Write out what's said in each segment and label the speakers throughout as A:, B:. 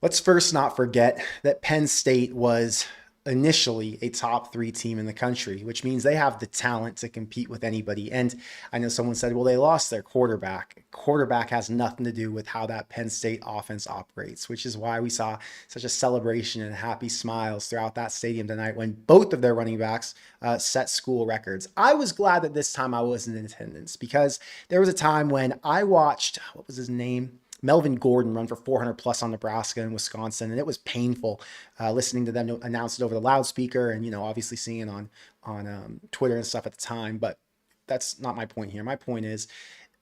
A: Let's first not forget that Penn State was initially a top three team in the country, which means they have the talent to compete with anybody. And I know someone said, well, they lost their quarterback. Quarterback has nothing to do with how that Penn State offense operates, which is why we saw such a celebration and happy smiles throughout that stadium tonight when both of their running backs set school records. I was glad that this time I wasn't in attendance because there was a time when I watched, what was his name? Melvin Gordon run for 400 plus on Nebraska and Wisconsin, and it was painful listening to them announce it over the loudspeaker, and obviously seeing it on Twitter and stuff at the time. But that's not my point here. My point is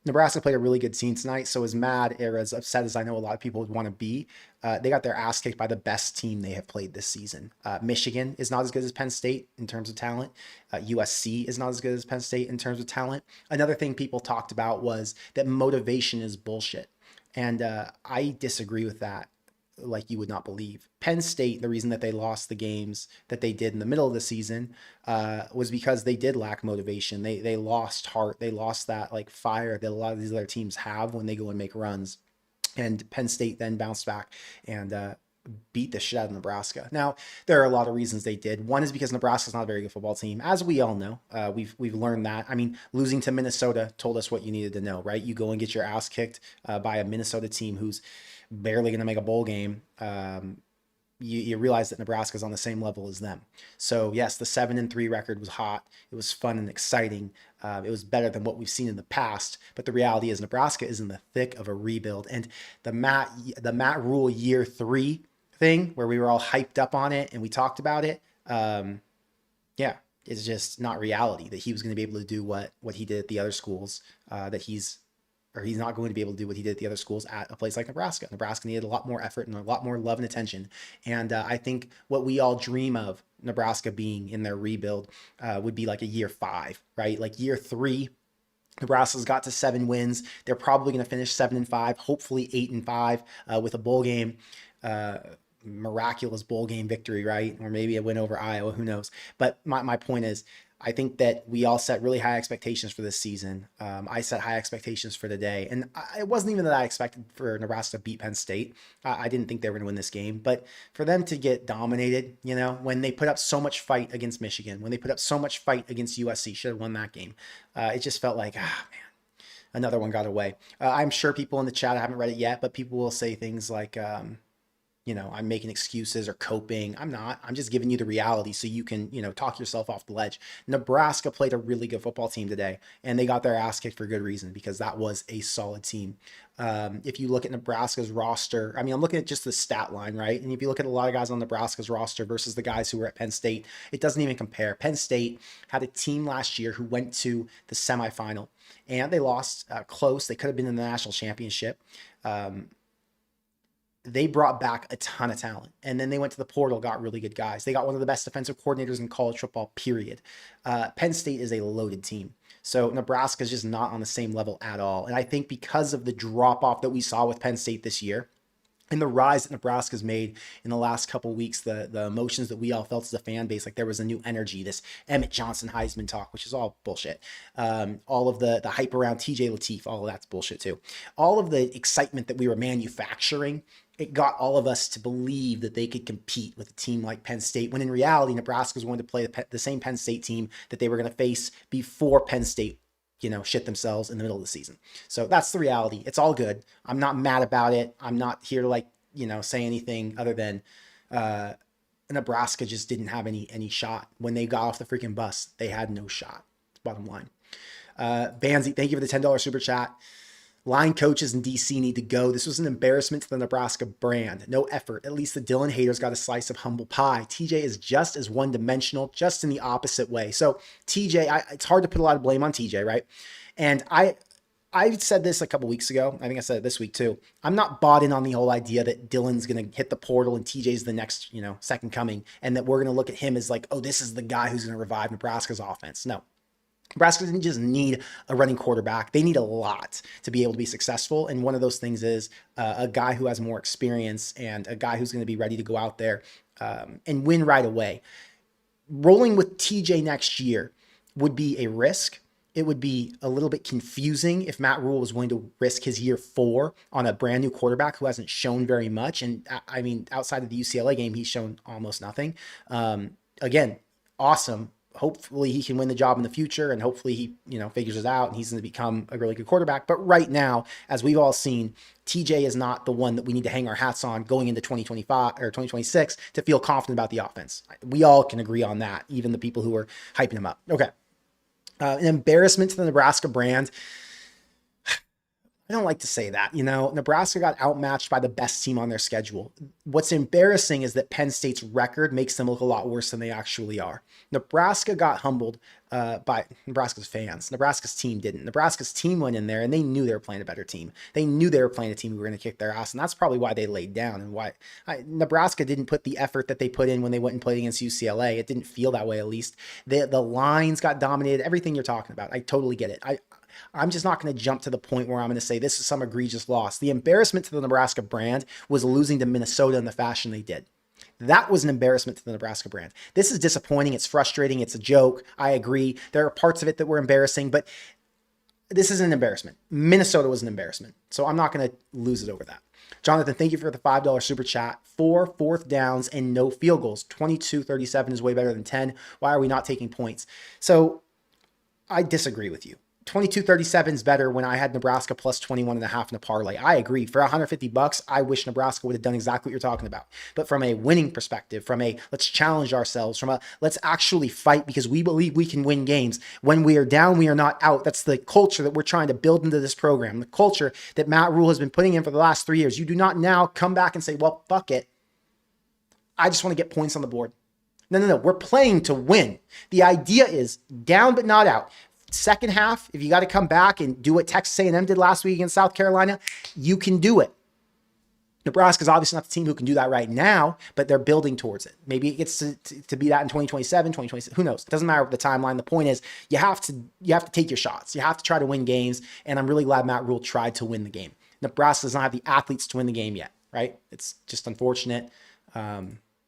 A: Nebraska played a really good team tonight. So as mad or as upset as I know a lot of people would want to be, they got their ass kicked by the best team they have played this season. Michigan is not as good as Penn State in terms of talent. USC is not as good as Penn State in terms of talent. Another thing people talked about was that motivation is bullshit. And I disagree with that like you would not believe. Penn State, the reason that they lost the games that they did in the middle of the season was because they did lack motivation. They lost heart. They lost that like fire that a lot of these other teams have when they go and make runs. And Penn State then bounced back and beat the shit out of Nebraska. Now, there are a lot of reasons they did. One is because Nebraska's not a very good football team, as we all know. We've learned that. I mean, losing to Minnesota told us what you needed to know, right? You go and get your ass kicked by a Minnesota team who's barely going to make a bowl game. You realize that Nebraska's on the same level as them. So yes, the 7-3 record was hot. It was fun and exciting. It was better than what we've seen in the past. But the reality is Nebraska is in the thick of a rebuild. And the Matt Rhule year 3 thing where we were all hyped up on it and we talked about it. Yeah, it's just not reality that he was going to be able to do what he did at the other schools he's not going to be able to do what he did at the other schools at a place like Nebraska. Nebraska needed a lot more effort and a lot more love and attention. And I think what we all dream of Nebraska being in their rebuild would be like a year 5, right? Like year 3, Nebraska's got to 7 wins. They're probably going to finish 7-5, hopefully 8-5 with a bowl game. Miraculous bowl game victory, right? Or maybe a win over Iowa, who knows? But my point is, I think that we all set really high expectations for this season. I set high expectations for today. And it wasn't even that I expected for Nebraska to beat Penn State. I didn't think they were going to win this game. But for them to get dominated, when they put up so much fight against Michigan, when they put up so much fight against USC, should have won that game. It just felt like, man, another one got away. I'm sure people in the chat, I haven't read it yet, but people will say things like, I'm making excuses or coping. I'm not. I'm just giving you the reality so you can, talk yourself off the ledge. Nebraska played a really good football team today, and they got their ass kicked for good reason because that was a solid team. If you look at Nebraska's roster, I mean, I'm looking at just the stat line, right? And if you look at a lot of guys on Nebraska's roster versus the guys who were at Penn State, it doesn't even compare. Penn State had a team last year who went to the semifinal, and they lost close. They could have been in the national championship. They brought back a ton of talent. And then they went to the portal, got really good guys. They got one of the best defensive coordinators in college football, period. Penn State is a loaded team. So Nebraska is just not on the same level at all. And I think because of the drop-off that we saw with Penn State this year, and the rise that Nebraska's made in the last couple of weeks, the emotions that we all felt as a fan base, like there was a new energy, this Emmett Johnson Heisman talk, which is all bullshit. All of the hype around TJ Lateef, all of that's bullshit too. All of the excitement that we were manufacturing, it got all of us to believe that they could compete with a team like Penn State, when in reality, Nebraska was going to play the same Penn State team that they were going to face before Penn State shit themselves in the middle of the season. So that's the reality. It's all good. I'm not mad about it. I'm not here to say anything other than Nebraska just didn't have any shot. When they got off the freaking bus, they had no shot. Bottom line. Banzi, thank you for the $10 super chat. Line coaches in DC need to go. This was an embarrassment to the Nebraska brand. No effort. At least the Dylan haters got a slice of humble pie. TJ is just as one-dimensional, just in the opposite way. So TJ, it's hard to put a lot of blame on TJ, right? And I said this a couple weeks ago. I think I said it this week too. I'm not bought in on the whole idea that Dylan's going to hit the portal and TJ's the next, second coming, and that we're going to look at him as like, oh, this is the guy who's going to revive Nebraska's offense. No. Nebraska doesn't just need a running quarterback. They need a lot to be able to be successful. And one of those things is a guy who has more experience and a guy who's going to be ready to go out there and win right away. Rolling with TJ next year would be a risk, it would be a little bit confusing if Matt Rhule was willing to risk his year 4 on a brand new quarterback who hasn't shown very much. And I mean, outside of the UCLA game, he's shown almost nothing. Again, awesome. Hopefully he can win the job in the future, and hopefully he, figures it out and he's going to become a really good quarterback. But right now, as we've all seen, TJ is not the one that we need to hang our hats on going into 2025 or 2026 to feel confident about the offense. We all can agree on that, even the people who are hyping him up. Okay. An embarrassment to the Nebraska brand. I don't like to say that. Nebraska got outmatched by the best team on their schedule. What's embarrassing is that Penn State's record makes them look a lot worse than they actually are. Nebraska got humbled by Nebraska's fans. Nebraska's team didn't. Nebraska's team went in there and they knew they were playing a better team. They knew they were playing a team who were going to kick their ass, and that's probably why they laid down and why Nebraska didn't put the effort that they put in when they went and played against UCLA. It didn't feel that way, at least. The lines got dominated. Everything you're talking about, I totally get it. I'm just not going to jump to the point where I'm going to say this is some egregious loss. The embarrassment to the Nebraska brand was losing to Minnesota in the fashion they did. That was an embarrassment to the Nebraska brand. This is disappointing. It's frustrating. It's a joke. I agree. There are parts of it that were embarrassing, but this is an embarrassment. Minnesota was an embarrassment. So I'm not going to lose it over that. Jonathan, thank you for the $5 super chat. 4 fourth downs and no field goals. 22-37 is way better than 10. Why are we not taking points? So I disagree with you. 22-37 is better when I had Nebraska plus 21.5 in a parlay. I agree. For $150, I wish Nebraska would have done exactly what you're talking about. But from a winning perspective, from a let's challenge ourselves, from a let's actually fight because we believe we can win games. When we are down, we are not out. That's the culture that we're trying to build into this program. The culture that Matt Rhule has been putting in for the last 3 years. You do not now come back and say, well, fuck it. I just want to get points on the board. No. We're playing to win. The idea is down but not out. Second half, if you got to come back and do what Texas A&M did last week against South Carolina, you can do it. Nebraska's obviously not the team who can do that right now, but they're building towards it. Maybe it gets to be that in 2027, 2026. Who knows? It doesn't matter the timeline. The point is you have to take your shots. You have to try to win games, and I'm really glad Matt Rhule tried to win the game. Nebraska does not have the athletes to win the game yet, right? It's just unfortunate.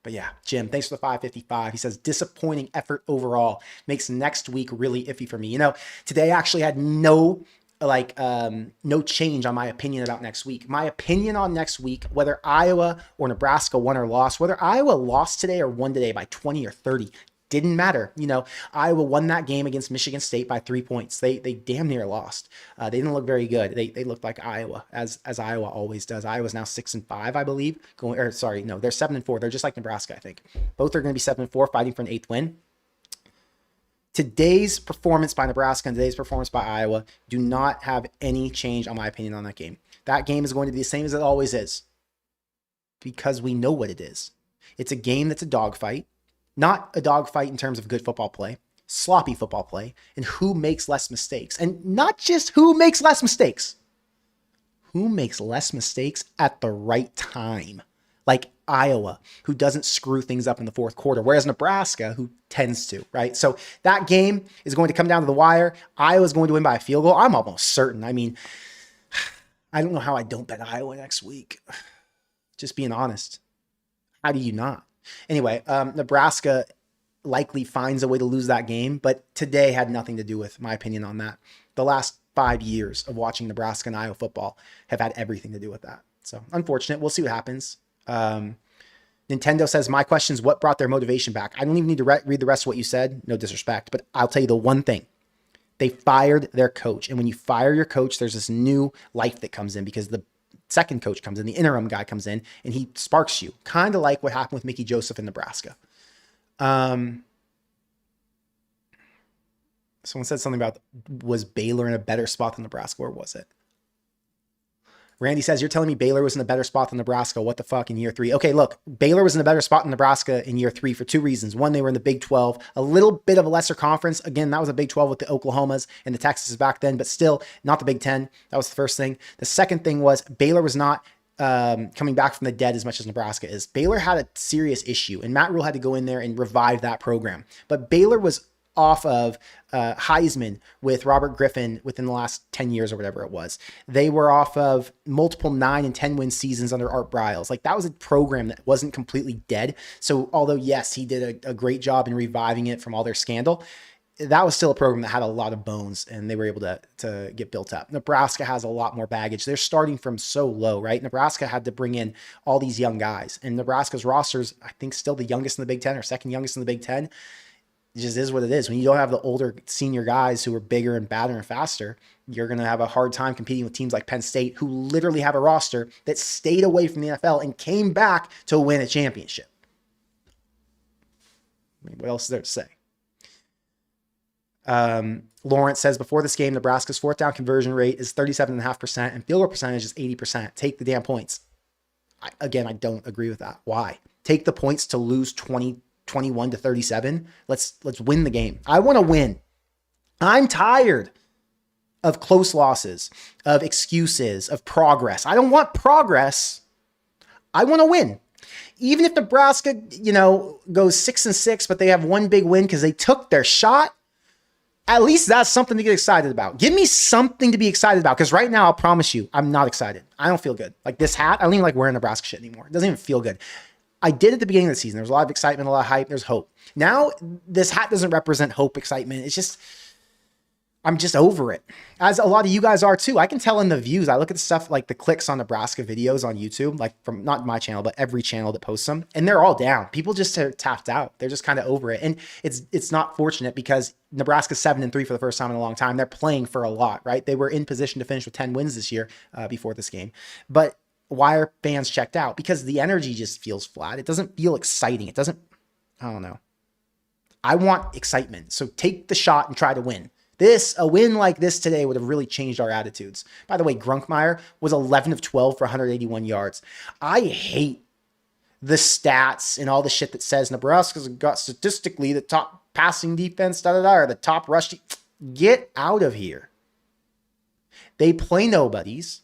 A: But yeah, Jim, thanks for the 555. He says, disappointing effort overall. Makes next week really iffy for me. Today I actually had no change on my opinion about next week. My opinion on next week, whether Iowa or Nebraska won or lost, whether Iowa lost today or won today by 20 or 30, didn't matter. Iowa won that game against Michigan State by 3 points. They damn near lost. They didn't look very good. They looked like Iowa, as Iowa always does. Iowa's now 6-5, I believe. They're 7-4. They're just like Nebraska, I think. Both are going to be 7-4, fighting for an 8th win. Today's performance by Nebraska and today's performance by Iowa do not have any change on my opinion on that game. That game is going to be the same as it always is, because we know what it is. It's a game that's a dogfight. Not a dogfight in terms of good football play, sloppy football play, and who makes less mistakes. And not just who makes less mistakes. Who makes less mistakes at the right time. Like Iowa, who doesn't screw things up in the fourth quarter, whereas Nebraska, who tends to, right? So that game is going to come down to the wire. Iowa's going to win by a field goal. I'm almost certain. I mean, I don't know how I don't bet Iowa next week. Just being honest. How do you not? Anyway, Nebraska likely finds a way to lose that game, but today had nothing to do with my opinion on that. The last 5 years of watching Nebraska and Iowa football have had everything to do with that. So unfortunate. We'll see what happens. Nintendo says, my question is what brought their motivation back? I don't even need to read the rest of what you said. No disrespect, but I'll tell you the one thing. They fired their coach. And when you fire your coach, there's this new life that comes in because the second coach comes in, the interim guy comes in, and he sparks you. Kind of like what happened with Mickey Joseph in Nebraska. Someone said something about, was Baylor in a better spot than Nebraska, or was it? Randy says, you're telling me Baylor was in a better spot than Nebraska. What the fuck in year 3? Okay, look, Baylor was in a better spot than Nebraska in year 3 for 2 reasons. One, they were in the Big 12, a little bit of a lesser conference. Again, that was a Big 12 with the Oklahomas and the Texases back then, but still not the Big 10. That was the first thing. The second thing was Baylor was not coming back from the dead as much as Nebraska is. Baylor had a serious issue, and Matt Rhule had to go in there and revive that program. But Baylor was off of Heisman with Robert Griffin within the last 10 years or whatever it was. They were off of multiple 9 and 10 win seasons under Art Briles. Like, that was a program that wasn't completely dead. So although, yes, he did a great job in reviving it from all their scandal, that was still a program that had a lot of bones, and they were able to get built up. Nebraska has a lot more baggage. They're starting from so low, right? Nebraska had to bring in all these young guys, and Nebraska's roster's, I think, still the youngest in the Big Ten or second youngest in the Big Ten. It just is what it is. When you don't have the older senior guys who are bigger and badder and faster, you're going to have a hard time competing with teams like Penn State, who literally have a roster that stayed away from the NFL and came back to win a championship. I mean, what else is there to say? Lawrence says, before this game, Nebraska's fourth down conversion rate is 37.5% and field goal percentage is 80%. Take the damn points. I don't agree with that. Why? Take the points to lose 21 to 37. Let's win the game. I want to win. I'm tired of close losses, of excuses, of progress. I don't want progress. I want to win. Even if Nebraska, goes 6-6, but they have one big win because they took their shot, at least that's something to get excited about. Give me something to be excited about, because right now, I'll promise you, I'm not excited. I don't feel good. Like this hat, I don't even like wearing Nebraska shit anymore. It doesn't even feel good. I did at the beginning of the season. There was a lot of excitement, a lot of hype. There's hope. Now, this hat doesn't represent hope, excitement. It's just, I'm just over it. As a lot of you guys are too. I can tell in the views. I look at the stuff like the clicks on Nebraska videos on YouTube, like from not my channel, but every channel that posts them, and they're all down. People just are tapped out. They're just kind of over it. And it's not fortunate because Nebraska's 7-3 for the first time in a long time. They're playing for a lot, right? They were in position to finish with 10 wins this year before this game. But why are fans checked out? Because the energy just feels flat. It doesn't feel exciting. I don't know. I want excitement. So take the shot and try to win. A win like this today would have really changed our attitudes. By the way, Grunkmeyer was 11 of 12 for 181 yards. I hate the stats and all the shit that says Nebraska's got statistically the top passing defense, or the top rush. Get out of here. They play nobodies.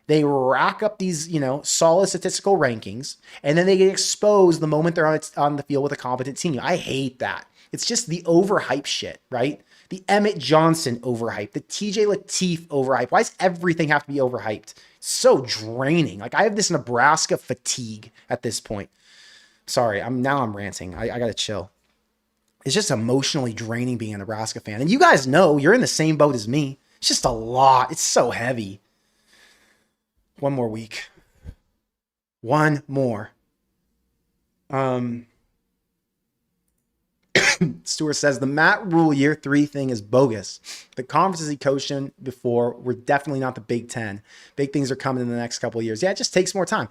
A: They rack up these, solid statistical rankings, and then they get exposed the moment they're on the field with a competent team. I hate that. It's just the overhype shit, right? The Emmett Johnson overhype, the TJ Lateef overhype. Why does everything have to be overhyped? It's so draining. Like, I have this Nebraska fatigue at this point. Sorry, I'm ranting. I gotta chill. It's just emotionally draining being a Nebraska fan. And you guys know you're in the same boat as me. It's just a lot. It's so heavy. One more week. One more. Stewart says the Matt Rhule year 3 thing is bogus. The conferences he coached in before were definitely not the Big Ten. Big things are coming in the next couple of years. Yeah, it just takes more time.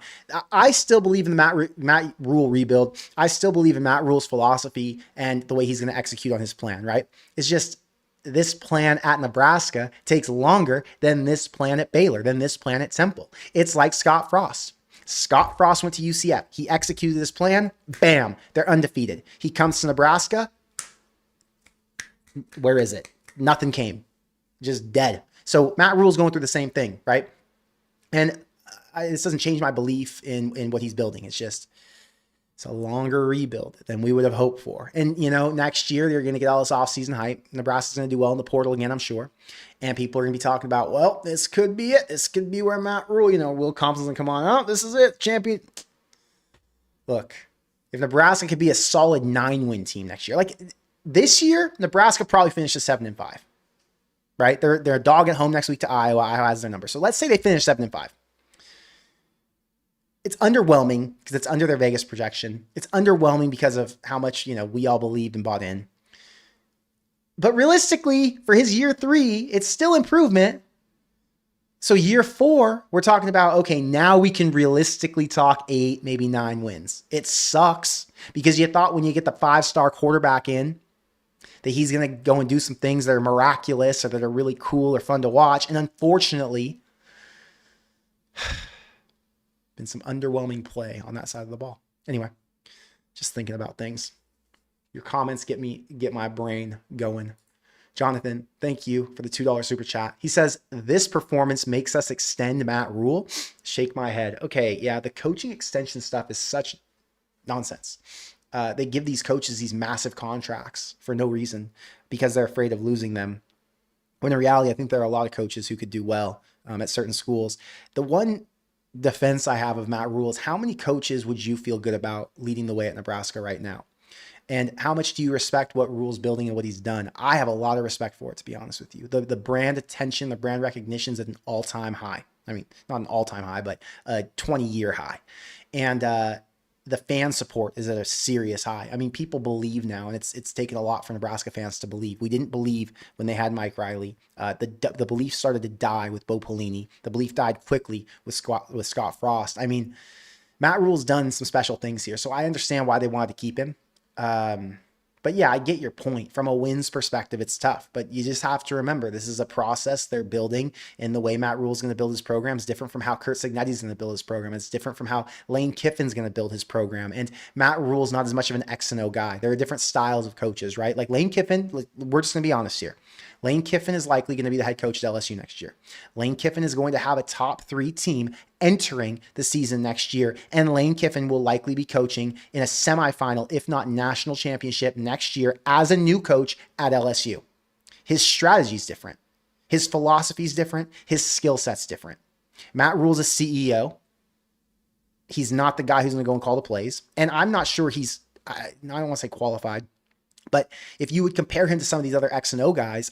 A: I still believe in the Matt Rhule rebuild. I still believe in Matt Rhule's philosophy and the way he's going to execute on his plan, right? It's just this plan at Nebraska takes longer than this plan at Baylor, than this plan at Temple. It's like Scott Frost. Scott Frost went to UCF. He executed his plan. Bam, they're undefeated. He comes to Nebraska. Where is it? Nothing came. Just dead. So Matt Rhule's going through the same thing, right? And this doesn't change my belief in what he's building. It's a longer rebuild than we would have hoped for. And, next year they're going to get all this offseason hype. Nebraska's going to do well in the portal again, I'm sure. And people are going to be talking about, well, this could be it. This could be where Matt Rhule, Will Compton's going to come on. Oh, this is it. Champion. Look, if Nebraska could be a solid 9-win team next year, like this year, Nebraska probably finishes 7-5, right? They're a dog at home next week to Iowa. Iowa has their number. So let's say they finish 7-5. It's underwhelming because it's under their Vegas projection. It's underwhelming because of how much, we all believed and bought in. But realistically, for his year 3, it's still improvement. So year 4, we're talking about, okay, now we can realistically talk 8, maybe 9 wins. It sucks because you thought when you get the 5-star quarterback in that he's going to go and do some things that are miraculous or that are really cool or fun to watch. And unfortunately, been some underwhelming play on that side of the ball. Anyway, just thinking about things. Your comments get my brain going. Jonathan, thank you for the $2 super chat. He says, this performance makes us extend Matt Rhule. Shake my head. Okay, yeah, the coaching extension stuff is such nonsense. They give these coaches these massive contracts for no reason because they're afraid of losing them. When in reality, I think there are a lot of coaches who could do well at certain schools. The one defense I have of Matt Rhule is how many coaches would you feel good about leading the way at Nebraska right now? And how much do you respect what Rhule's building and what he's done? I have a lot of respect for it, to be honest with you. The brand attention, the brand recognition is at an all-time high. I mean, not an all-time high, but a 20-year high. And the fan support is at a serious high. I mean, people believe now, and it's taken a lot for Nebraska fans to believe. We didn't believe when they had Mike Riley. The belief started to die with Bo Pelini. The belief died quickly with Scott Frost. I mean, Matt Rhule's done some special things here, so I understand why they wanted to keep him. But yeah, I get your point. From a wins perspective, it's tough, but you just have to remember this is a process they're building, and the way Matt Rhule is going to build his program is different from how Curt Cignetti is going to build his program. It's different from how Lane Kiffin's going to build his program. And Matt Rhule is not as much of an X and O guy. There are different styles of coaches, right? Like Lane Kiffin, we're just going to be honest here. Lane Kiffin is likely going to be the head coach at LSU next year. Lane Kiffin is going to have a top 3 team entering the season next year, and Lane Kiffin will likely be coaching in a semifinal, if not national championship next year as a new coach at LSU. His strategy is different. His philosophy is different. His skill set's different. Matt Rhule's a CEO. He's not the guy who's going to go and call the plays. And I'm not sure I don't want to say qualified, but if you would compare him to some of these other X and O guys,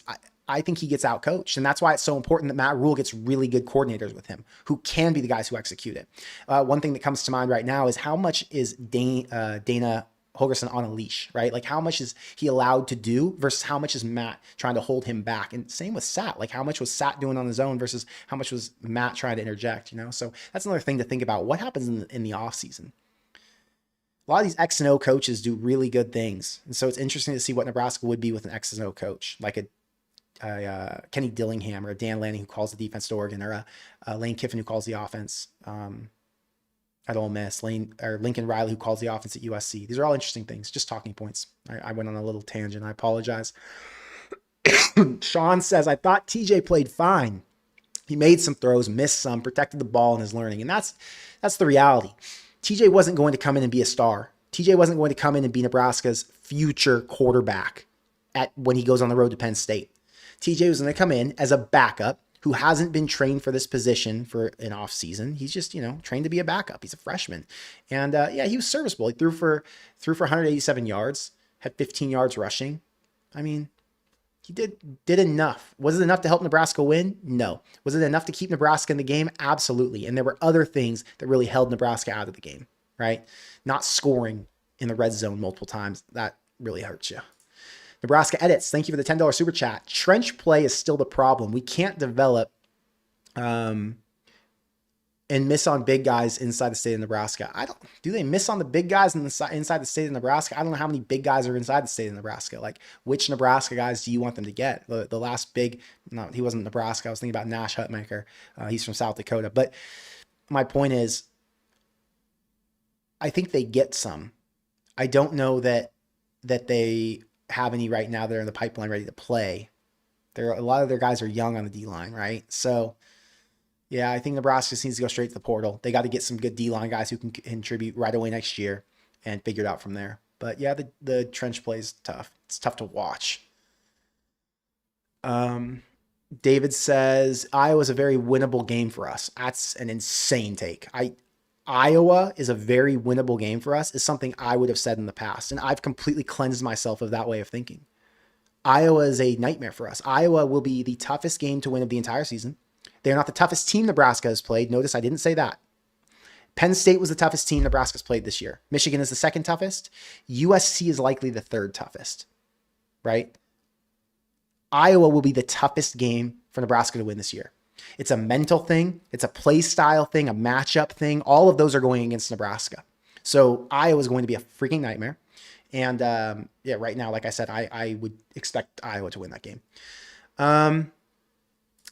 A: I think he gets out-coached. And that's why it's so important that Matt Rhule gets really good coordinators with him who can be the guys who execute it. One thing that comes to mind right now is how much is Dana Holgorsen on a leash, right? Like how much is he allowed to do versus how much is Matt trying to hold him back? And same with Sat, like how much was Sat doing on his own versus how much was Matt trying to interject, you know? So that's another thing to think about. What happens in the off season? A lot of these X and O coaches do really good things. And so it's interesting to see what Nebraska would be with an X and O coach, like a Kenny Dillingham or a Dan Lanning who calls the defense to Oregon, or a Lane Kiffin who calls the offense at Ole Miss, Lincoln Riley who calls the offense at USC. These are all interesting things, just talking points. I went on a little tangent. I apologize. Sean says, I thought TJ played fine. He made some throws, missed some, protected the ball and is learning. And that's the reality. TJ wasn't going to come in and be a star. TJ wasn't going to come in and be Nebraska's future quarterback when he goes on the road to Penn State. TJ was going to come in as a backup who hasn't been trained for this position for an off season. He's just, trained to be a backup. He's a freshman. And he was serviceable. He threw for 187 yards, had 15 yards rushing. I mean, he did enough. Was it enough to help Nebraska win? No. Was it enough to keep Nebraska in the game? Absolutely. And there were other things that really held Nebraska out of the game, right? Not scoring in the red zone multiple times. That really hurts you. Nebraska Edits, thank you for the $10 super chat. Trench play is still the problem. We can't develop and miss on big guys inside the state of Nebraska. Do they miss on the big guys inside the state of Nebraska? I don't know how many big guys are inside the state of Nebraska. Like, which Nebraska guys do you want them to get? The last big, no, he wasn't Nebraska. I was thinking about Nash Hutmacher. He's from South Dakota. But my point is, I think they get some. I don't know that they have any right now that are in the pipeline ready to play. A lot of their guys are young on the D-line, right? So, yeah, I think Nebraska needs to go straight to the portal. They got to get some good D-line guys who can contribute right away next year and figure it out from there. But yeah, the trench play is tough. It's tough to watch. David says, Iowa's a very winnable game for us. That's an insane take. Iowa is a very winnable game for us is something I would have said in the past. And I've completely cleansed myself of that way of thinking. Iowa is a nightmare for us. Iowa will be the toughest game to win of the entire season. They're not the toughest team Nebraska has played. Notice I didn't say that. Penn State was the toughest team Nebraska's played this year. Michigan is the second toughest. USC is likely the third toughest, right? Iowa will be the toughest game for Nebraska to win this year. It's a mental thing. It's a play style thing, a matchup thing. All of those are going against Nebraska. So Iowa is going to be a freaking nightmare. And right now, like I said, I would expect Iowa to win that game.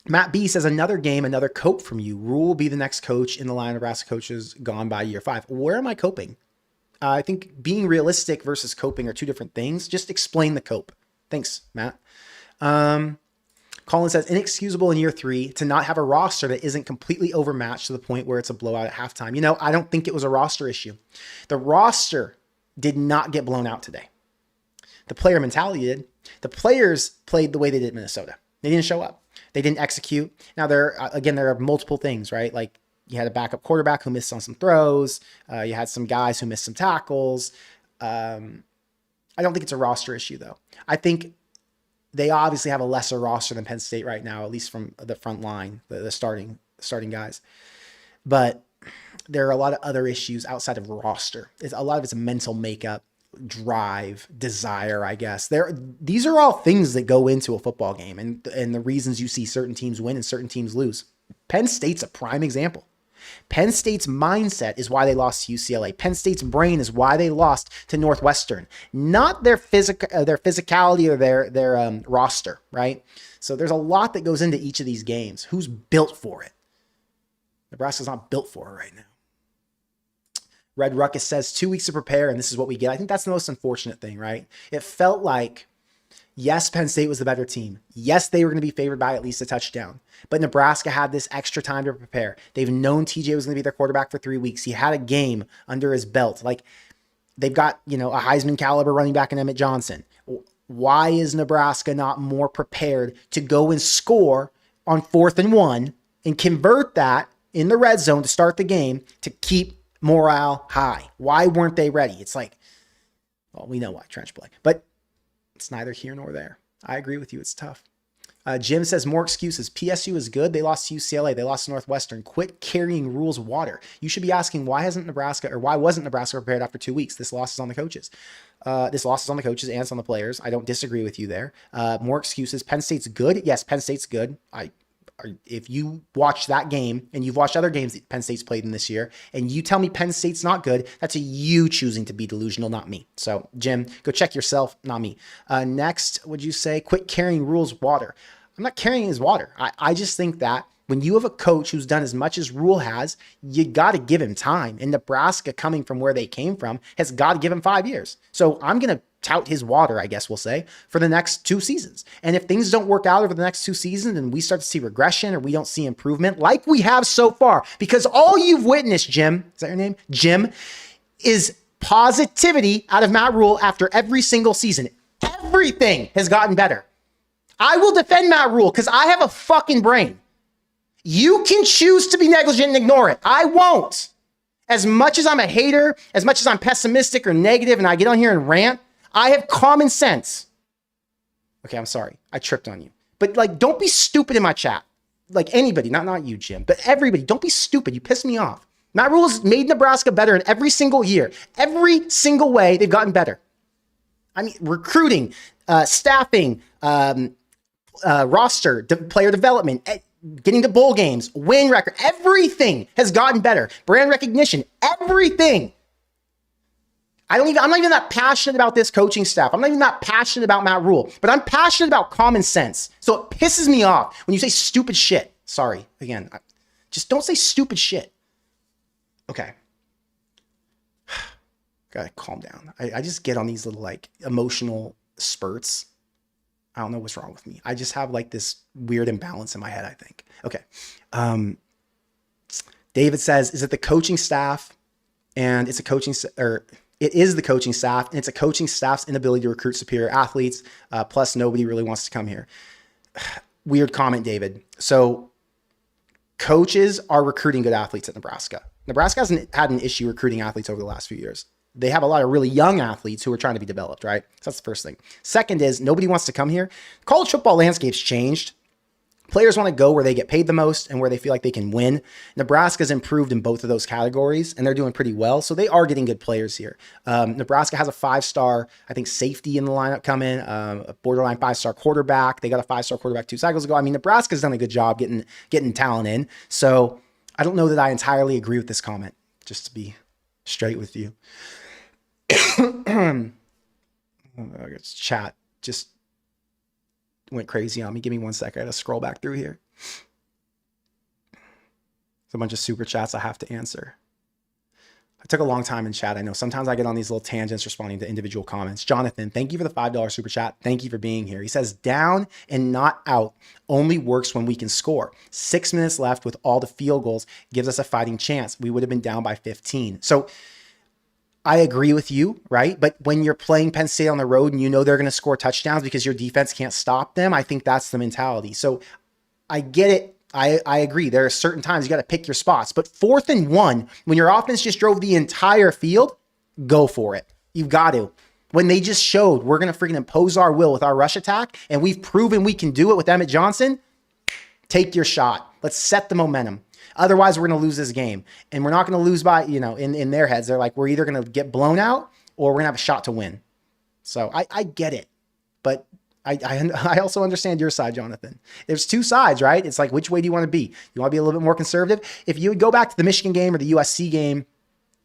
A: Matt B says, another game, another cope from you. Rhule will be the next coach in the line of Nebraska coaches gone by year 5. Where am I coping? I think being realistic versus coping are two different things. Just explain the cope. Thanks, Matt. Colin says, inexcusable in year 3 to not have a roster that isn't completely overmatched to the point where it's a blowout at halftime. I don't think it was a roster issue. The roster did not get blown out today. The player mentality did. The players played the way they did in Minnesota. They didn't show up. They didn't execute. Now, there are multiple things, right? Like you had a backup quarterback who missed on some throws. You had some guys who missed some tackles. I I don't think it's a roster issue, though. I think they obviously have a lesser roster than Penn State right now, at least from the front line, the starting guys. But there are a lot of other issues outside of roster. A lot of it's mental makeup, drive, desire, I guess. These are all things that go into a football game, and the reasons you see certain teams win and certain teams lose. Penn State's a prime example. Penn State's mindset is why they lost to UCLA. Penn State's brain is why they lost to Northwestern, not their physicality or their roster, right? So there's a lot that goes into each of these games. Who's built for it? Nebraska's not built for it right now. Red Ruckus says 2 weeks to prepare, and this is what we get. I think that's the most unfortunate thing, right? It felt like, yes, Penn State was the better team. Yes, they were going to be favored by at least a touchdown. But Nebraska had this extra time to prepare. They've known TJ was going to be their quarterback for 3 weeks. He had a game under his belt. Like, they've got, a Heisman caliber running back in Emmett Johnson. Why is Nebraska not more prepared to go and score on 4th and 1 and convert that in the red zone to start the game to keep morale high? Why weren't they ready? It's like, well, we know why, trench play. But it's neither here nor there. I agree with you. It's tough. Jim says more excuses. PSU is good. They lost to UCLA. They lost to Northwestern. Quit carrying Rhule's water. You should be asking why wasn't Nebraska prepared after 2 weeks? This loss is on the coaches. This loss is on the coaches and it's on the players. I don't disagree with you there. More excuses. Penn State's good. Yes, Penn State's good. If you watch that game and you've watched other games that Penn State's played in this year and you tell me Penn State's not good, that's you choosing to be delusional, not me. So Jim, go check yourself, not me. Next, would you say quit carrying Rhule's water? I'm not carrying his water. I just think that when you have a coach who's done as much as Rhule has, you got to give him time. And Nebraska, coming from where they came from, has got to give him 5 years. So I'm going to tout his water, I guess we'll say, for the next 2 seasons. And if things don't work out over the next 2 seasons and we start to see regression or we don't see improvement like we have so far, because all you've witnessed, Jim, is that your name? Jim, is positivity out of Matt Rhule after every single season. Everything has gotten better. I will defend Matt Rhule because I have a fucking brain. You can choose to be negligent and ignore it. I won't. As much as I'm a hater, as much as I'm pessimistic or negative and I get on here and rant, I have common sense. Okay, I'm sorry. I tripped on you. But don't be stupid in my chat. Anybody, not you, Jim, but everybody, don't be stupid. You piss me off. Matt Rhule has made Nebraska better in every single year. Every single way they've gotten better. I mean, recruiting, staffing, roster, player development, getting to bowl games, win record, everything has gotten better. Brand recognition, everything. I'm not even that passionate about this coaching staff. I'm not even that passionate about Matt Rhule, but I'm passionate about common sense. So it pisses me off when you say stupid shit. Sorry, again, just don't say stupid shit. Okay. Gotta calm down. I just get on these little emotional spurts. I don't know what's wrong with me. I just have this weird imbalance in my head, I think. Okay. David says, is it the coaching staff and it's a coaching or it is the coaching staff and it's a coaching staff's inability to recruit superior athletes. Plus nobody really wants to come here. Weird comment, David. So coaches are recruiting good athletes at Nebraska. Nebraska hasn't had an issue recruiting athletes over the last few years. They have a lot of really young athletes who are trying to be developed, right? So that's the first thing. Second is nobody wants to come here. College football landscape's changed. Players want to go where they get paid the most and where they feel like they can win. Nebraska's improved in both of those categories, and they're doing pretty well. So they are getting good players here. Nebraska has a 5-star, I think, safety in the lineup coming, a borderline 5-star quarterback. They got a 5-star quarterback 2 cycles ago. I mean, Nebraska's done a good job getting talent in. So I don't know that I entirely agree with this comment, just to be straight with you. Chat just went crazy on me. Give me 1 second. I gotta scroll back through here. There's a bunch of super chats I have to answer. I took a long time in chat. I know sometimes I get on these little tangents responding to individual comments. Jonathan, thank you for the $5 super chat. Thank you for being here. He says, down and not out only works when we can score. 6 minutes left with all the field goals gives us a fighting chance. We would have been down by 15. So I agree with you, right? But when you're playing Penn State on the road and you know they're going to score touchdowns because your defense can't stop them, I think that's the mentality. So I get it. I agree. There are certain times you got to pick your spots. But 4th and 1, when your offense just drove the entire field, go for it. You've got to. when they just showed we're going to freaking impose our will with our rush attack, and we've proven we can do it with Emmett Johnson. Take your shot. Let's set the momentum. Otherwise, we're going to lose this game. And we're not going to lose by, in their heads, they're like, we're either going to get blown out or we're going to have a shot to win. So I get it. But I also understand your side, Jonathan. There's two sides, right? It's like, which way do you want to be? You want to be a little bit more conservative? If you would go back to the Michigan game or the USC game,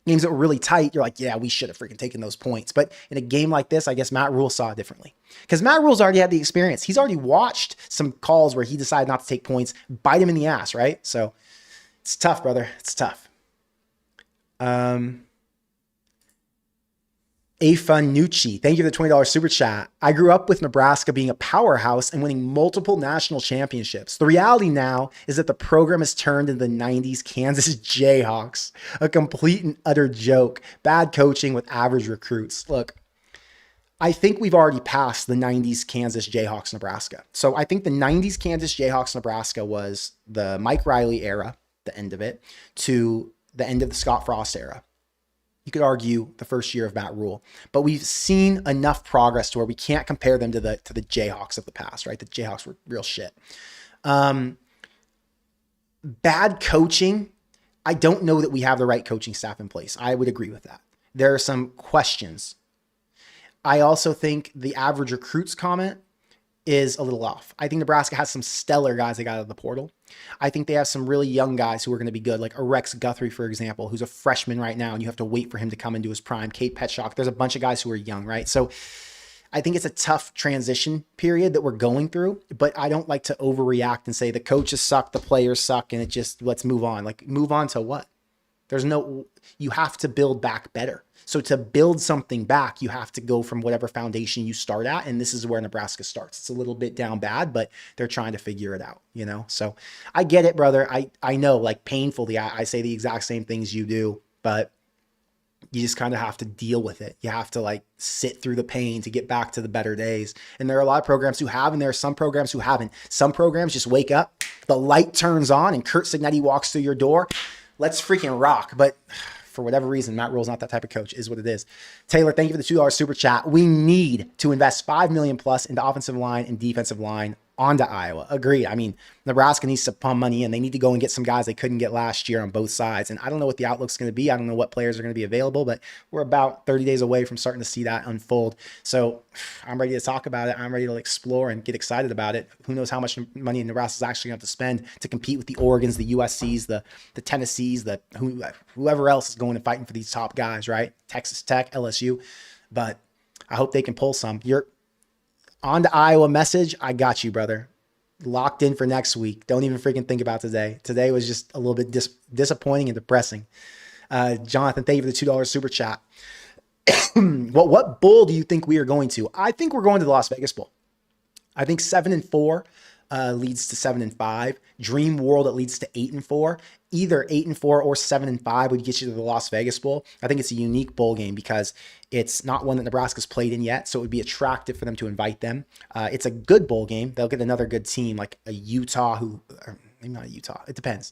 A: games that were really tight, you're like, yeah, we should have freaking taken those points. But in a game like this, I guess Matt Rhule saw it differently. Because Matt Rhule's already had the experience. He's already watched some calls where he decided not to take points, bite him in the ass, right? So it's tough, brother. It's tough. Afanucci, thank you for the $20 super chat. I grew up with Nebraska being a powerhouse and winning multiple national championships. The reality now is that the program has turned into the 90s Kansas Jayhawks, a complete and utter joke. Bad coaching with average recruits. Look, I think we've already passed the 90s Kansas Jayhawks Nebraska. So I think the 90s Kansas Jayhawks Nebraska was the Mike Riley era, the end of it, to the end of the Scott Frost era. You could argue the first year of Matt Rhule, but we've seen enough progress to where we can't compare them to the Jayhawks of the past, right? The Jayhawks were real shit. Bad coaching. I don't know that we have the right coaching staff in place. I would agree with that. There are some questions. I also think the average recruits comment is a little off. I think Nebraska has some stellar guys that got out of the portal. I think they have some really young guys who are going to be good, like a Rex Guthrie, for example, who's a freshman right now, and you have to wait for him to come into his prime. Kate Petschok. There's a bunch of guys who are young, right? So I think it's a tough transition period that we're going through, but I don't like to overreact and say the coaches suck, the players suck, and it just, let's move on. Like, move on to what? You have to build back better. So to build something back, you have to go from whatever foundation you start at. And this is where Nebraska starts. It's a little bit down bad, but they're trying to figure it out, So I get it, brother. I know, like, painfully, I say the exact same things you do, but you just kind of have to deal with it. You have to, like, sit through the pain to get back to the better days. And there are a lot of programs who have, and there are some programs who haven't. Some programs just wake up, the light turns on, and Kurt Signetti walks through your door. Let's freaking rock. But for whatever reason, Matt Rhule's not that type of coach, is what it is. Taylor, thank you for the $2 super chat. We need to invest $5 million plus into offensive line and defensive line onto Iowa. Agreed. I mean, Nebraska needs to pump money in. They need to go and get some guys they couldn't get last year on both sides. And I don't know what the outlook's going to be. I don't know what players are going to be available, but we're about 30 days away from starting to see that unfold. So I'm ready to talk about it. I'm ready to explore and get excited about it. Who knows how much money Nebraska's actually going to have to spend to compete with the Oregons, the USCs, the Tennessees, whoever else is going and fighting for these top guys, right? Texas Tech, LSU. But I hope they can pull some. You're on to Iowa message. I got you, brother. Locked in for next week. Don't even freaking think about today. Today was just a little bit disappointing and depressing. Jonathan, thank you for the $2 super chat. What bowl do you think we are going to? I think we're going to the Las Vegas Bowl. I think 7-4 leads to 7-5. Dream World, it leads to 8-4. Either 8-4 or 7-5 would get you to the Las Vegas Bowl. I think it's a unique bowl game because it's not one that Nebraska's played in yet, so it would be attractive for them to invite them. It's a good bowl game. They'll get another good team like a Utah or maybe not a Utah. It depends.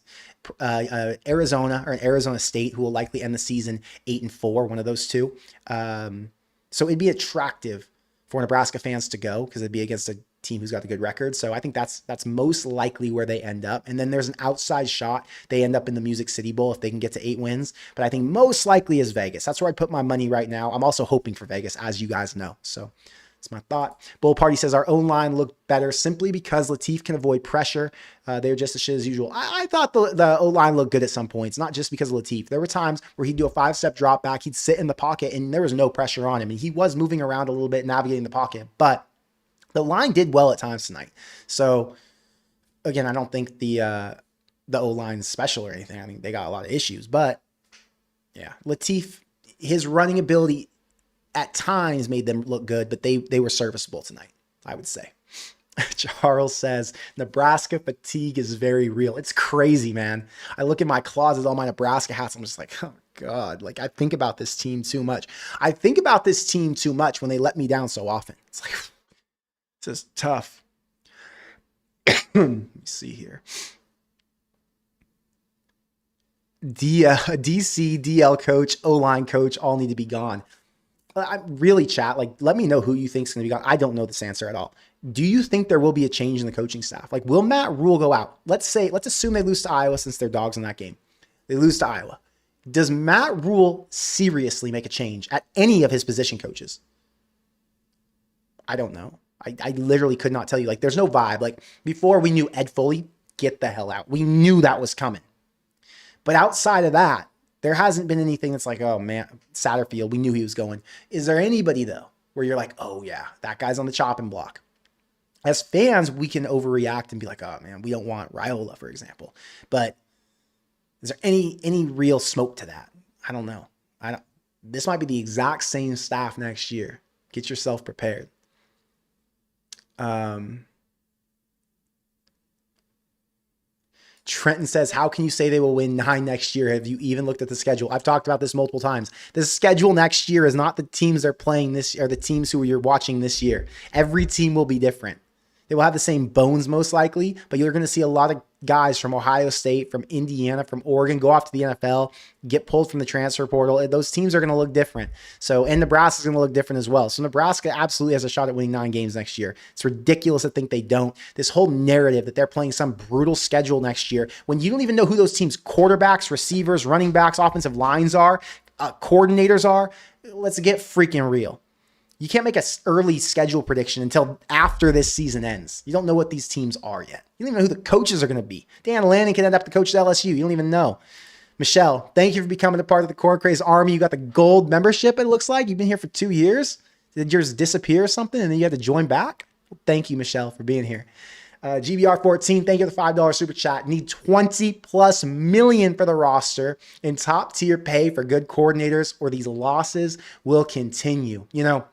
A: Arizona or an Arizona State who will likely end the season 8-4, one of those two. So it'd be attractive for Nebraska fans to go because it'd be against a team who's got a good record. So I think that's most likely where they end up. And then there's an outside shot. They end up in the Music City Bowl if they can get to 8 wins. But I think most likely is Vegas. That's where I put my money right now. I'm also hoping for Vegas, as you guys know. So that's my thought. Bull Party says our own line looked better simply because Latif can avoid pressure. They're just as shit as usual. I thought the O-line looked good at some points, not just because of Latif. There were times where he'd do a 5-step drop back. He'd sit in the pocket and there was no pressure on him. And he was moving around a little bit, navigating the pocket. But the line did well at times tonight. So again, I don't think the O-line is special or anything. I mean, they got a lot of issues, but yeah, Latif, his running ability at times made them look good, but they were serviceable tonight, I would say. Charles says, Nebraska fatigue is very real. It's crazy, man. I look in my closet, all my Nebraska hats. I'm just like, oh God, like I think about this team too much. I think about this team too much when they let me down so often. It's like, it's just tough. Let me see here. DC, DL coach, O-line coach, all need to be gone. I really chat. Like, let me know who you think is going to be gone. I don't know this answer at all. Do you think there will be a change in the coaching staff? Like, will Matt Rhule go out? Let's assume they lose to Iowa since they're dogs in that game. They lose to Iowa. Does Matt Rhule seriously make a change at any of his position coaches? I don't know. I literally could not tell you. Like, there's no vibe. Like, before we knew Ed Foley, get the hell out. We knew that was coming. But outside of that, there hasn't been anything that's like, oh man, Satterfield, we knew he was going. Is there anybody though where you're like, oh yeah, that guy's on the chopping block? As fans, we can overreact and be like, oh man, we don't want Rhule, for example. But is there any real smoke to that? I don't know. This might be the exact same staff next year. Get yourself prepared. Trenton says, how can you say they will win 9 next year? Have you even looked at the schedule? I've talked about this multiple times. The schedule next year is not the teams they're playing this year, or the teams who you're watching this year. Every team will be different. They will have the same bones most likely, but you're going to see a lot of guys from Ohio State, from Indiana, from Oregon go off to the NFL, get pulled from the transfer portal. Those teams are going to look different. So, and Nebraska's going to look different as well. So Nebraska absolutely has a shot at winning 9 games next year. It's ridiculous to think they don't. This whole narrative that they're playing some brutal schedule next year, when you don't even know who those teams' quarterbacks, receivers, running backs, offensive lines are, coordinators are, let's get freaking real. You can't make an early schedule prediction until after this season ends. You don't know what these teams are yet. You don't even know who the coaches are going to be. Dan Lanning can end up the coach at LSU. You don't even know. Michelle, thank you for becoming a part of the Corn Craze Army. You got the gold membership, it looks like. You've been here for 2 years. Did yours disappear or something and then you had to join back? Well, thank you, Michelle, for being here. GBR14, thank you for the $5 super chat. Need 20+ million for the roster and top tier pay for good coordinators, or these losses will continue. You know,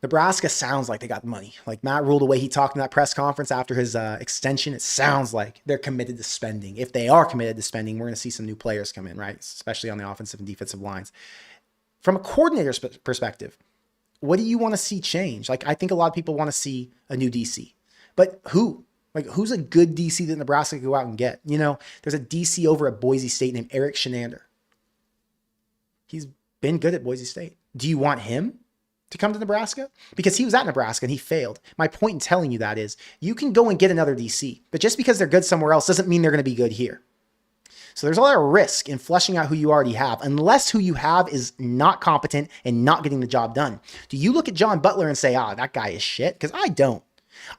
A: Nebraska sounds like they got money. Like Matt Rhule, the way he talked in that press conference after his extension, it sounds like they're committed to spending. If they are committed to spending, we're going to see some new players come in, right? Especially on the offensive and defensive lines. From a coordinator's perspective, what do you want to see change? Like, I think a lot of people want to see a new DC. But who? Like, who's a good DC that Nebraska could go out and get? You know, there's a DC over at Boise State named Eric Shenander. He's been good at Boise State. Do you want him to come to Nebraska? Because he was at Nebraska and he failed. My point in telling you that is you can go and get another DC, but just because they're good somewhere else doesn't mean they're going to be good here. So there's a lot of risk in fleshing out who you already have, unless who you have is not competent and not getting the job done. Do you look at John Butler and say, that guy is shit? Because I don't.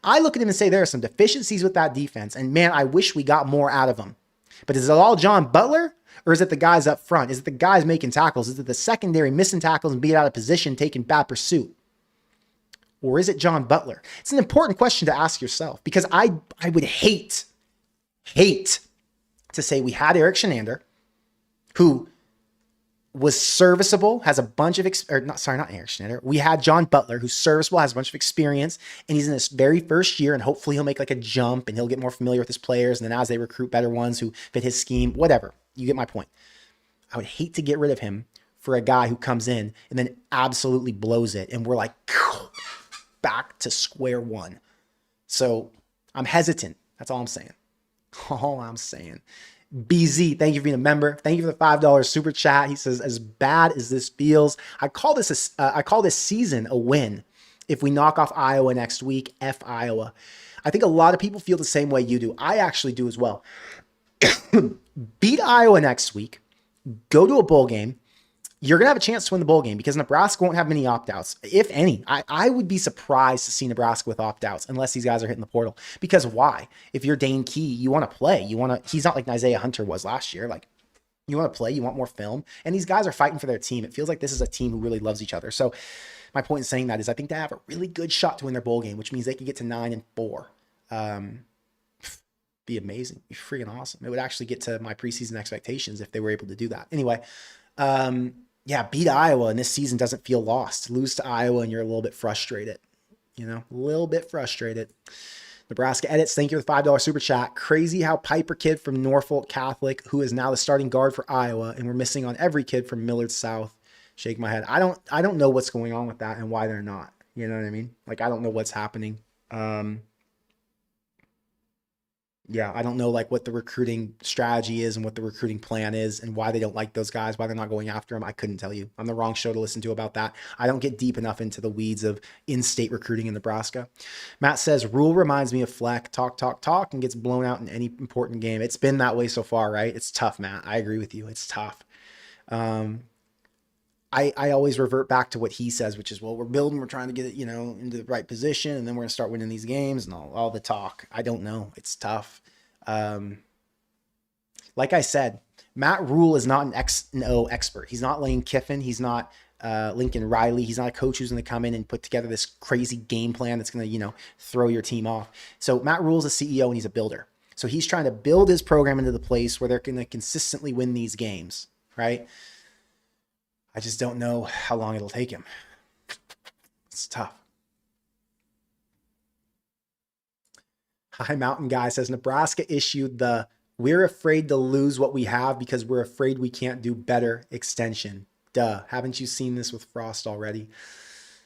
A: I look at him and say there are some deficiencies with that defense, and man, I wish we got more out of him. But is it all John Butler? Or is it the guys up front? Is it the guys making tackles? Is it the secondary missing tackles and being out of position, taking bad pursuit? Or is it John Butler? It's an important question to ask yourself, because I would hate to say we had Eric Shenander, who was serviceable, has a bunch of, not Eric Shenander. We had John Butler, who's serviceable, has a bunch of experience, and he's in his very first year, and hopefully he'll make like a jump and he'll get more familiar with his players. And then as they recruit better ones who fit his scheme, whatever. You get my point. I would hate to get rid of him for a guy who comes in and then absolutely blows it. And we're like, back to square one. So I'm hesitant. That's all I'm saying. All I'm saying. BZ, thank you for being a member. Thank you for the $5 super chat. He says, as bad as this feels, I call this season a win. If we knock off Iowa next week, F Iowa. I think a lot of people feel the same way you do. I actually do as well. Beat Iowa next week, go to a bowl game. You're going to have a chance to win the bowl game because Nebraska won't have many opt-outs, if any. I would be surprised to see Nebraska with opt-outs unless these guys are hitting the portal. Because why? If you're Dane Key, you want to play. He's not like Isaiah Hunter was last year. Like, you want to play, you want more film. And these guys are fighting for their team. It feels like this is a team who really loves each other. So my point in saying that is I think they have a really good shot to win their bowl game, which means they could get to 9-4. Be amazing. Be freaking awesome. It would actually get to my preseason expectations if they were able to do that. Anyway, beat Iowa and this season doesn't feel lost. Lose to Iowa and you're a little bit frustrated. A little bit frustrated. Nebraska Edits, thank you for the $5 super chat. Crazy how Piper kid from Norfolk Catholic, who is now the starting guard for Iowa, and we're missing on every kid from Millard South. Shake my head. I don't know what's going on with that and why they're not. You know what I mean? Like, I don't know what's happening. Yeah, I don't know like what the recruiting strategy is and what the recruiting plan is and why they don't like those guys, why they're not going after them. I couldn't tell you. I'm the wrong show to listen to about that. I don't get deep enough into the weeds of in-state recruiting in Nebraska. Matt says, Rhule reminds me of Fleck, talk, and gets blown out in any important game. It's been that way so far, right? It's tough, Matt. I agree with you. It's tough. I always revert back to what he says, which is, well, we're building, we're trying to get it, into the right position, and then we're going to start winning these games and all the talk. I don't know. It's tough. Like I said, Matt Rhule is not an X&O expert. He's not Lane Kiffin. He's not Lincoln Riley. He's not a coach who's going to come in and put together this crazy game plan that's going to, throw your team off. So Matt Rhule's a CEO and he's a builder. So he's trying to build his program into the place where they're going to consistently win these games, right? I just don't know how long it'll take him. It's tough. High Mountain Guy says, Nebraska issued the "we're afraid to lose what we have because we're afraid we can't do better" extension. Duh. Haven't you seen this with Frost already?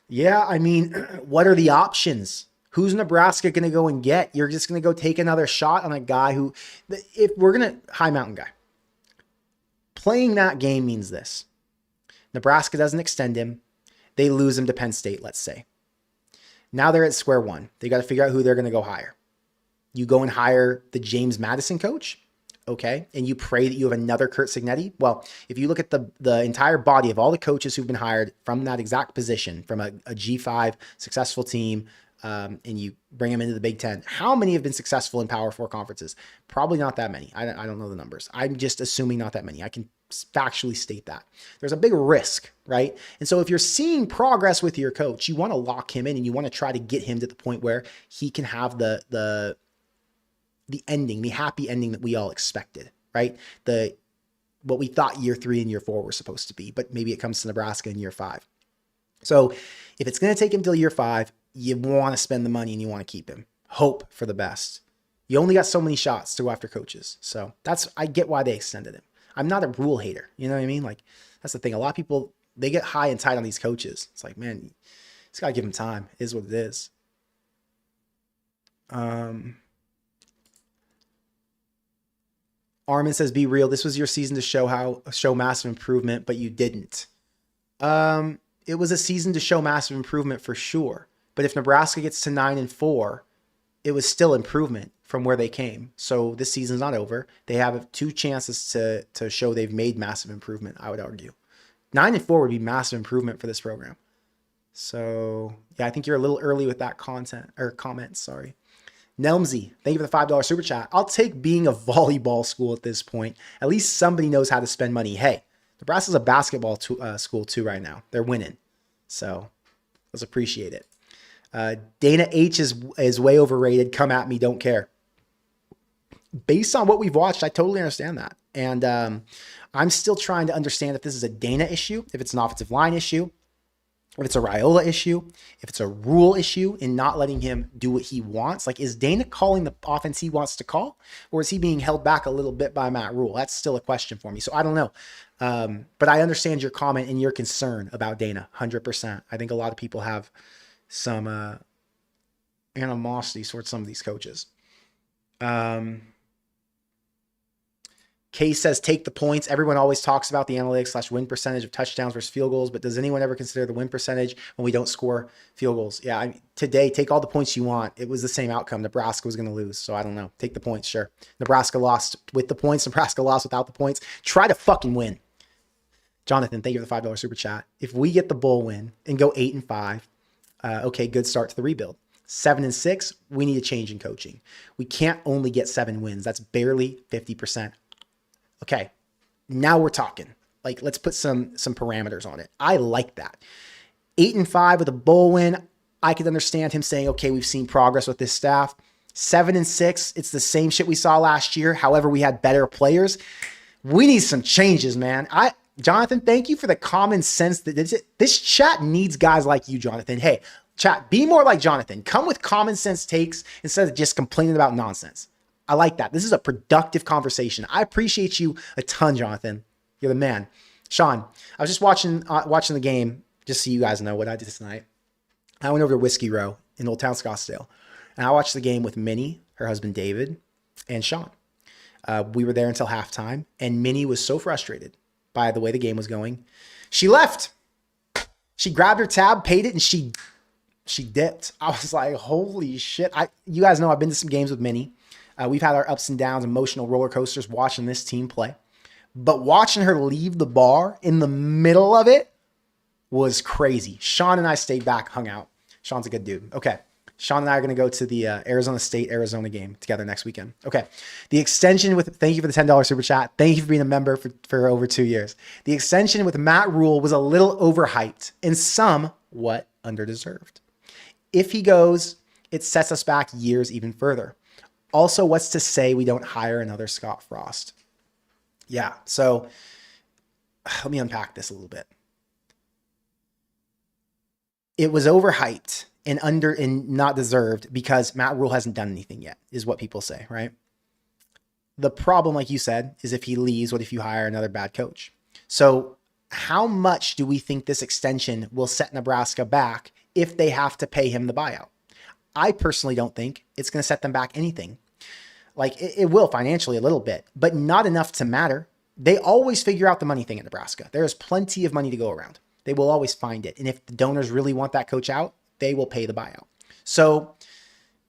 A: Yeah, I mean, what are the options? Who's Nebraska going to go and get? You're just going to go take another shot on a guy who, if we're going to, High Mountain Guy, playing that game means this. Nebraska doesn't extend him. They lose him to Penn State, let's say. Now they're at square one. They got to figure out who they're going to go hire. You go and hire the James Madison coach, okay, and you pray that you have another Curt Cignetti. Well, if you look at the entire body of all the coaches who've been hired from that exact position, from a G5 successful team, and you bring them into the Big Ten, how many have been successful in Power 4 conferences? Probably not that many. I don't know the numbers. I'm just assuming not that many. I can factually state that. There's a big risk, right? And so if you're seeing progress with your coach, you want to lock him in and you want to try to get him to the point where he can have the ending, the happy ending that we all expected, right? What we thought year 3 and year 4 were supposed to be, but maybe it comes to Nebraska in year 5. So if it's going to take him till year 5, you want to spend the money and you want to keep him. Hope for the best. You only got so many shots to go after coaches. So I get why they extended him. I'm not a Rhule hater. You know what I mean? Like, that's the thing. A lot of people, they get high and tight on these coaches. It's like, man, you just got to give them time. It is what it is. Armin says, be real. This was your season to show massive improvement, but you didn't. It was a season to show massive improvement for sure. But if Nebraska gets to 9-4, it was still improvement from where they came. So this season's not over. They have 2 chances to show they've made massive improvement, I would argue. 9-4 would be massive improvement for this program. So yeah, I think you're a little early with that comment, sorry. Nelmsy, thank you for the $5 super chat. I'll take being a volleyball school at this point. At least somebody knows how to spend money. Hey, Nebraska's a basketball school too right now. They're winning. So let's appreciate it. Dana H is way overrated. Come at me, don't care. Based on what we've watched, I totally understand that. And I'm still trying to understand if this is a Dana issue, if it's an offensive line issue, if it's a Rhule issue, if it's a Rhule issue in not letting him do what he wants. Like, is Dana calling the offense he wants to call, or is he being held back a little bit by Matt Rhule? That's still a question for me. So I don't know. But I understand your comment and your concern about Dana, 100%. I think a lot of people have some animosity towards some of these coaches. Case says, take the points. Everyone always talks about the analytics / win percentage of touchdowns versus field goals, but does anyone ever consider the win percentage when we don't score field goals? Yeah, today, take all the points you want. It was the same outcome. Nebraska was going to lose, so I don't know. Take the points, sure. Nebraska lost with the points. Nebraska lost without the points. Try to fucking win. Jonathan, thank you for the $5 super chat. If we get the bowl win and go 8-5, okay, good start to the rebuild. 7-6, we need a change in coaching. We can't only get 7 wins. That's barely 50%. Okay, now we're talking. Like, let's put some parameters on it. I like that. 8-5 with a bowl win. I could understand him saying, okay, we've seen progress with this staff. 7-6, it's the same shit we saw last year. However, we had better players. We need some changes, man. Jonathan, thank you for the common sense that this chat needs guys like you, Jonathan. Hey, chat, be more like Jonathan. Come with common sense takes instead of just complaining about nonsense. I like that. This is a productive conversation. I appreciate you a ton, Jonathan. You're the man. Sean, I was just watching the game, just so you guys know what I did tonight. I went over to Whiskey Row in Old Town Scottsdale, and I watched the game with Minnie, her husband David, and Sean. We were there until halftime, and Minnie was so frustrated by the way the game was going. She left. She grabbed her tab, paid it, and she dipped. I was like, holy shit. You guys know I've been to some games with Minnie. We've had our ups and downs, emotional roller coasters watching this team play. But watching her leave the bar in the middle of it was crazy. Sean and I stayed back, hung out. Sean's a good dude. Okay. Sean and I are going to go to the Arizona State, Arizona game together next weekend. Okay. The extension thank you for the $10 super chat. Thank you for being a member for over 2 years. The extension with Matt Rhule was a little overhyped and somewhat underdeserved. If he goes, it sets us back years even further. Also, what's to say we don't hire another Scott Frost? Yeah. So let me unpack this a little bit. It was overhyped and not deserved because Matt Rhule hasn't done anything yet, is what people say, right? The problem, like you said, is if he leaves, what if you hire another bad coach? So how much do we think this extension will set Nebraska back if they have to pay him the buyout? I personally don't think it's going to set them back anything. Like it will financially a little bit, but not enough to matter. They always figure out the money thing at Nebraska. There is plenty of money to go around. They will always find it. And if the donors really want that coach out, they will pay the buyout. So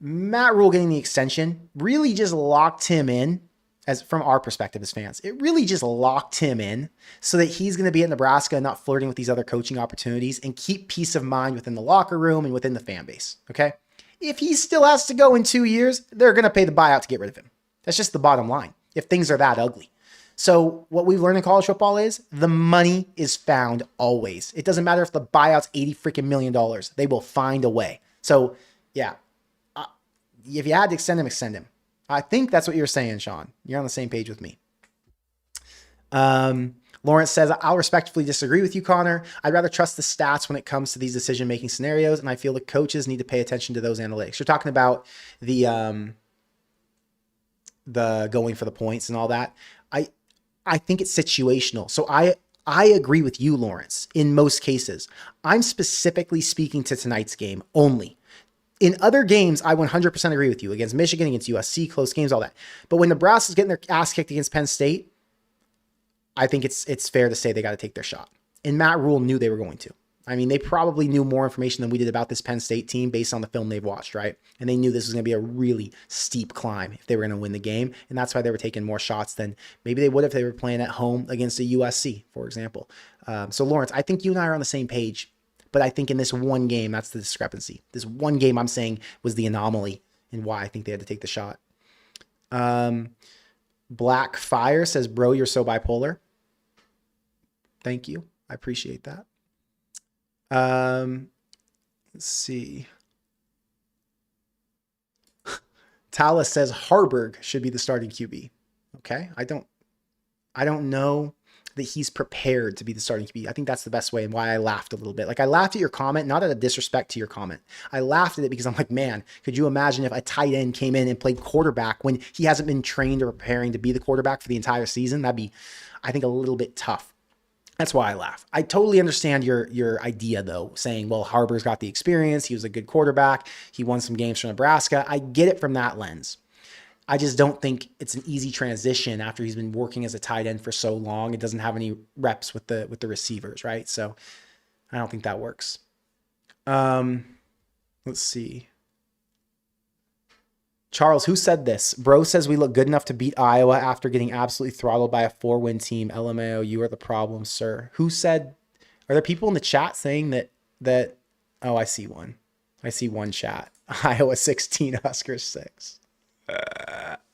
A: Matt Rhule getting the extension really just locked him in, as from our perspective as fans. It really just locked him in so that he's going to be at Nebraska and not flirting with these other coaching opportunities and keep peace of mind within the locker room and within the fan base. Okay. If he still has to go in 2 years, they're going to pay the buyout to get rid of him. That's just the bottom line if things are that ugly. So what we've learned in college football is the money is found always. It doesn't matter if the buyout's $80 million. They will find a way. So yeah, if you had to extend him, extend him. I think that's what you're saying, Sean. You're on the same page with me. Lawrence says, I'll respectfully disagree with you, Connor. I'd rather trust the stats when it comes to these decision-making scenarios, and I feel the coaches need to pay attention to those analytics. You're talking about the going for the points and all that. I think it's situational. So I agree with you, Lawrence, in most cases. I'm specifically speaking to tonight's game only. In other games, I 100% agree with you. Against Michigan, against USC, close games, all that. But when Nebraska's getting their ass kicked against Penn State, I think it's fair to say they got to take their shot. And Matt Rhule knew they were going to. I mean, they probably knew more information than we did about this Penn State team based on the film they've watched, right? And they knew this was going to be a really steep climb if they were going to win the game. And that's why they were taking more shots than maybe they would if they were playing at home against a USC, for example. So, Lawrence, I think you and I are on the same page. But I think in this one game, that's the discrepancy. This one game I'm saying was the anomaly and why I think they had to take the shot. Black Fire says, bro, you're so bipolar. Thank you. I appreciate that. Let's see. Talis says Harburg should be the starting QB. Okay. I don't know that he's prepared to be the starting QB. I think that's the best way and why I laughed a little bit. Like I laughed at your comment, not out of disrespect to your comment. I laughed at it because I'm like, man, could you imagine if a tight end came in and played quarterback when he hasn't been trained or preparing to be the quarterback for the entire season? That'd be, I think, a little bit tough. That's why I laugh. I totally understand your idea though, saying, well, Harbur's got the experience. He was a good quarterback. He won some games for Nebraska. I get it from that lens. I just don't think it's an easy transition after he's been working as a tight end for so long. It doesn't have any reps with the receivers, right? So I don't think that works. Let's see. Charles, who said this? Bro says we look good enough to beat Iowa after getting absolutely throttled by a 4-win team. LMAO, you are the problem, sir. Who said? Are there people in the chat saying that? Oh, I see one. I see one chat. Iowa 16, Huskers 6.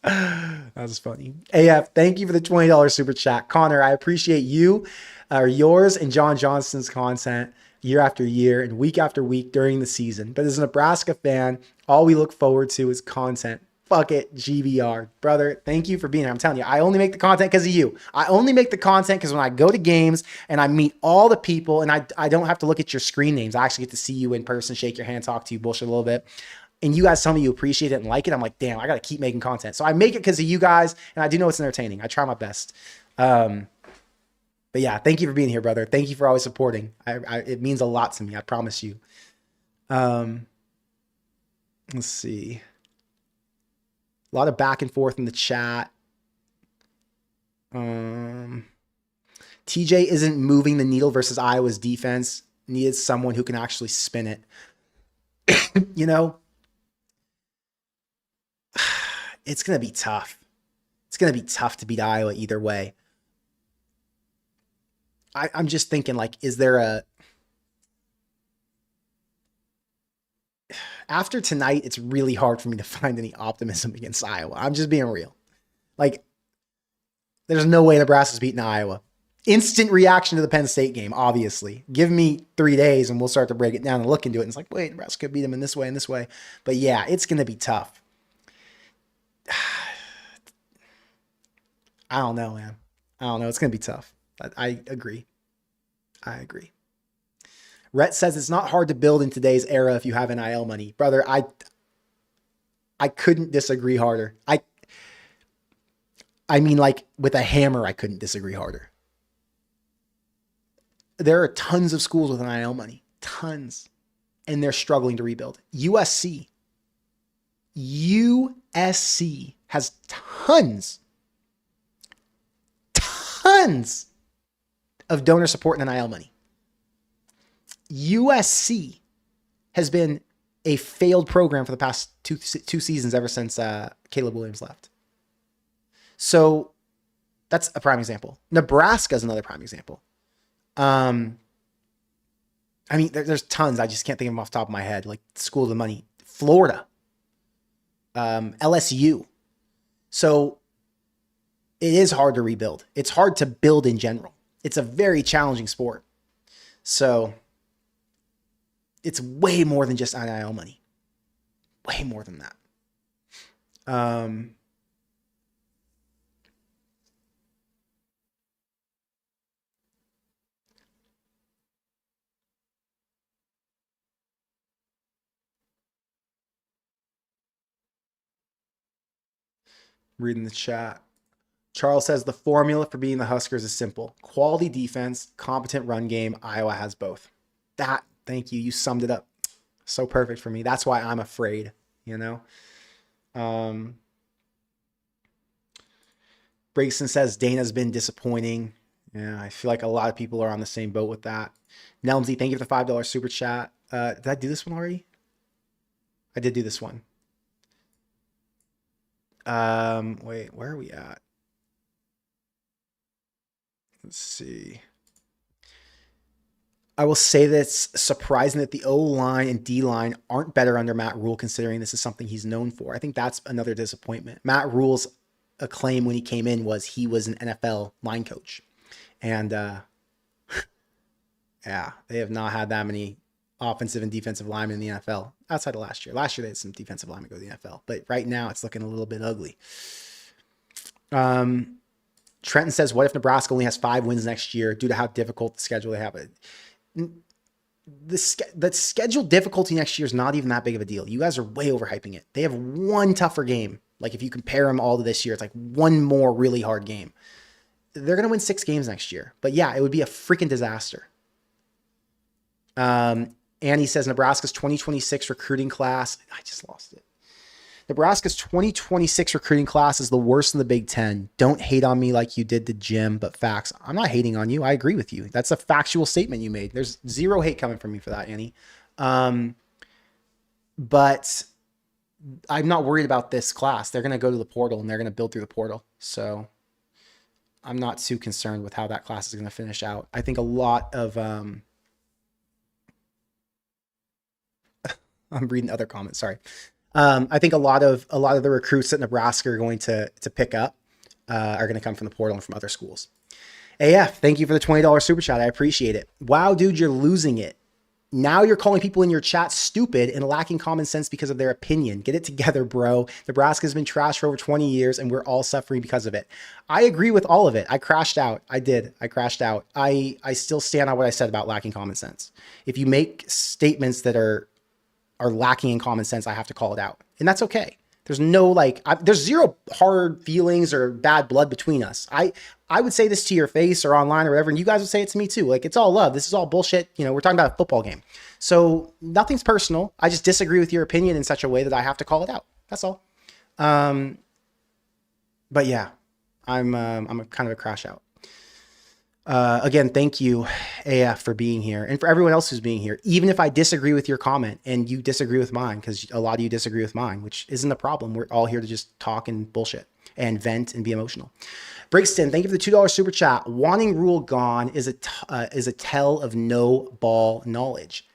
A: That was funny. AF, thank you for the $20 super chat. Connor, I appreciate you, yours and John Johnston's content year after year and week after week during the season. But as a Nebraska fan, all we look forward to is content. Fuck it, GBR. Brother, thank you for being here. I'm telling you, I only make the content because of you. I only make the content because when I go to games and I meet all the people and I don't have to look at your screen names. I actually get to see you in person, shake your hand, talk to you, bullshit a little bit. And you guys tell me you appreciate it and like it. I'm like, damn, I got to keep making content. So I make it because of you guys. And I do know it's entertaining. I try my best. But yeah, thank you for being here, brother. Thank you for always supporting. It means a lot to me. I promise you. Let's see. A lot of back and forth in the chat. TJ isn't moving the needle versus Iowa's defense. Needs someone who can actually spin it. You know, it's going to be tough. It's going to be tough to beat Iowa either way. I'm just thinking, like, is there a... After tonight, it's really hard for me to find any optimism against Iowa. I'm just being real. Like, there's no way Nebraska's beating Iowa. Instant reaction to the Penn State game, obviously. Give me 3 days and we'll start to break it down and look into it. And it's like, wait, Nebraska beat them in this way and this way. But yeah, it's going to be tough. I don't know, man. I don't know. It's going to be tough. I agree. I agree. Rhett says it's not hard to build in today's era if you have NIL money. Brother, I couldn't disagree harder. I mean, like, with a hammer, I couldn't disagree harder. There are tons of schools with NIL money. Tons. And they're struggling to rebuild. USC has tons of donor support and NIL money. USC has been a failed program for the past two seasons ever since Caleb Williams left. So that's a prime example. Nebraska is another prime example. I mean, there's tons. I just can't think of them off the top of my head. Like School of the Money, Florida, LSU. So it is hard to rebuild. It's hard to build in general. It's a very challenging sport. So it's way more than just NIL money. Way more than that. Reading the chat. Charles says the formula for beating the Huskers is simple. Quality defense, competent run game. Iowa has both. Thank you. You summed it up so perfect for me. That's why I'm afraid, you know? Brayson says Dana's been disappointing. Yeah, I feel like a lot of people are on the same boat with that. Nelmsy, thank you for the $5 super chat. Did I do this one already? I did do this one. Wait, where are we at? Let's see. I will say that it's surprising that the O-line and D-line aren't better under Matt Rhule, considering this is something he's known for. I think that's another disappointment. Matt Rhule's acclaim when he came in was he was an NFL line coach. And yeah, they have not had that many offensive and defensive linemen in the NFL outside of last year. Last year, they had some defensive linemen go to the NFL. But right now, it's looking a little bit ugly. Trenton says, what if Nebraska only has 5 wins next year due to how difficult the schedule they have? The schedule difficulty next year is not even that big of a deal. You guys are way overhyping it. They have one tougher game. Like if you compare them all to this year, it's like one more really hard game. They're going to win 6 games next year. But yeah, it would be a freaking disaster. Annie says Nebraska's 2026 recruiting class. I just lost it. Nebraska's 2026 recruiting class is the worst in the Big Ten. Don't hate on me like you did to Jim, but facts. I'm not hating on you. I agree with you. That's a factual statement you made. There's zero hate coming from me for that, Annie. But I'm not worried about this class. They're going to go to the portal and they're going to build through the portal. So I'm not too concerned with how that class is going to finish out. I think a lot of... I'm reading other comments. Sorry. I think a lot of the recruits that Nebraska are going to pick up are going to come from the portal and from other schools. AF, thank you for the $20 super chat. I appreciate it. Wow, dude, you're losing it. Now you're calling people in your chat stupid and lacking common sense because of their opinion. Get it together, bro. Nebraska's been trashed for over 20 years and we're all suffering because of it. I agree with all of it. I crashed out. I did. I crashed out. I still stand on what I said about lacking common sense. If you make statements that are lacking in common sense, I have to call it out. And that's okay. There's no there's zero hard feelings or bad blood between us. I would say this to your face or online or whatever, and you guys would say it to me too. Like, it's all love. This is all bullshit. You know, we're talking about a football game. So nothing's personal. I just disagree with your opinion in such a way that I have to call it out. That's all. But yeah, I'm a kind of a crash out. Again, thank you, AF, for being here, and for everyone else who's being here. Even if I disagree with your comment and you disagree with mine, because a lot of you disagree with mine, which isn't a problem. We're all here to just talk and bullshit and vent and be emotional. Brixton, thank you for the $2 super chat. Wanting Rhule gone is a tell of no ball knowledge.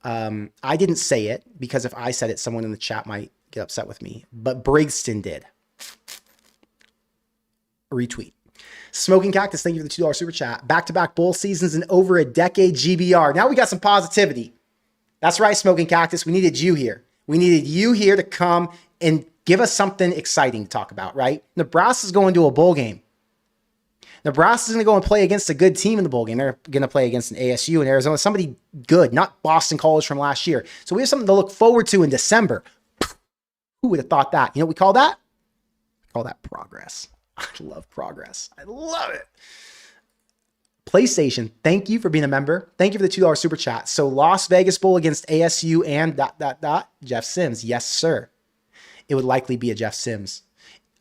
A: I didn't say it because if I said it, someone in the chat might get upset with me. But Brixton did. Retweet. Smoking Cactus, thank you for the $2 super chat. Back-to-back bowl seasons in over a decade GBR. Now we got some positivity. That's right, Smoking Cactus. We needed you here. We needed you here to come and give us something exciting to talk about, right? Nebraska's going to a bowl game. Nebraska's going to go and play against a good team in the bowl game. They're going to play against an ASU in Arizona, somebody good, not Boston College from last year. So we have something to look forward to in December. Who would have thought that? You know what we call that? We call that progress. I love progress. I love it. PlayStation, thank you for being a member. Thank you for the $2 super chat. So Las Vegas Bowl against ASU and ... Jeff Sims. Yes, sir. It would likely be a Jeff Sims.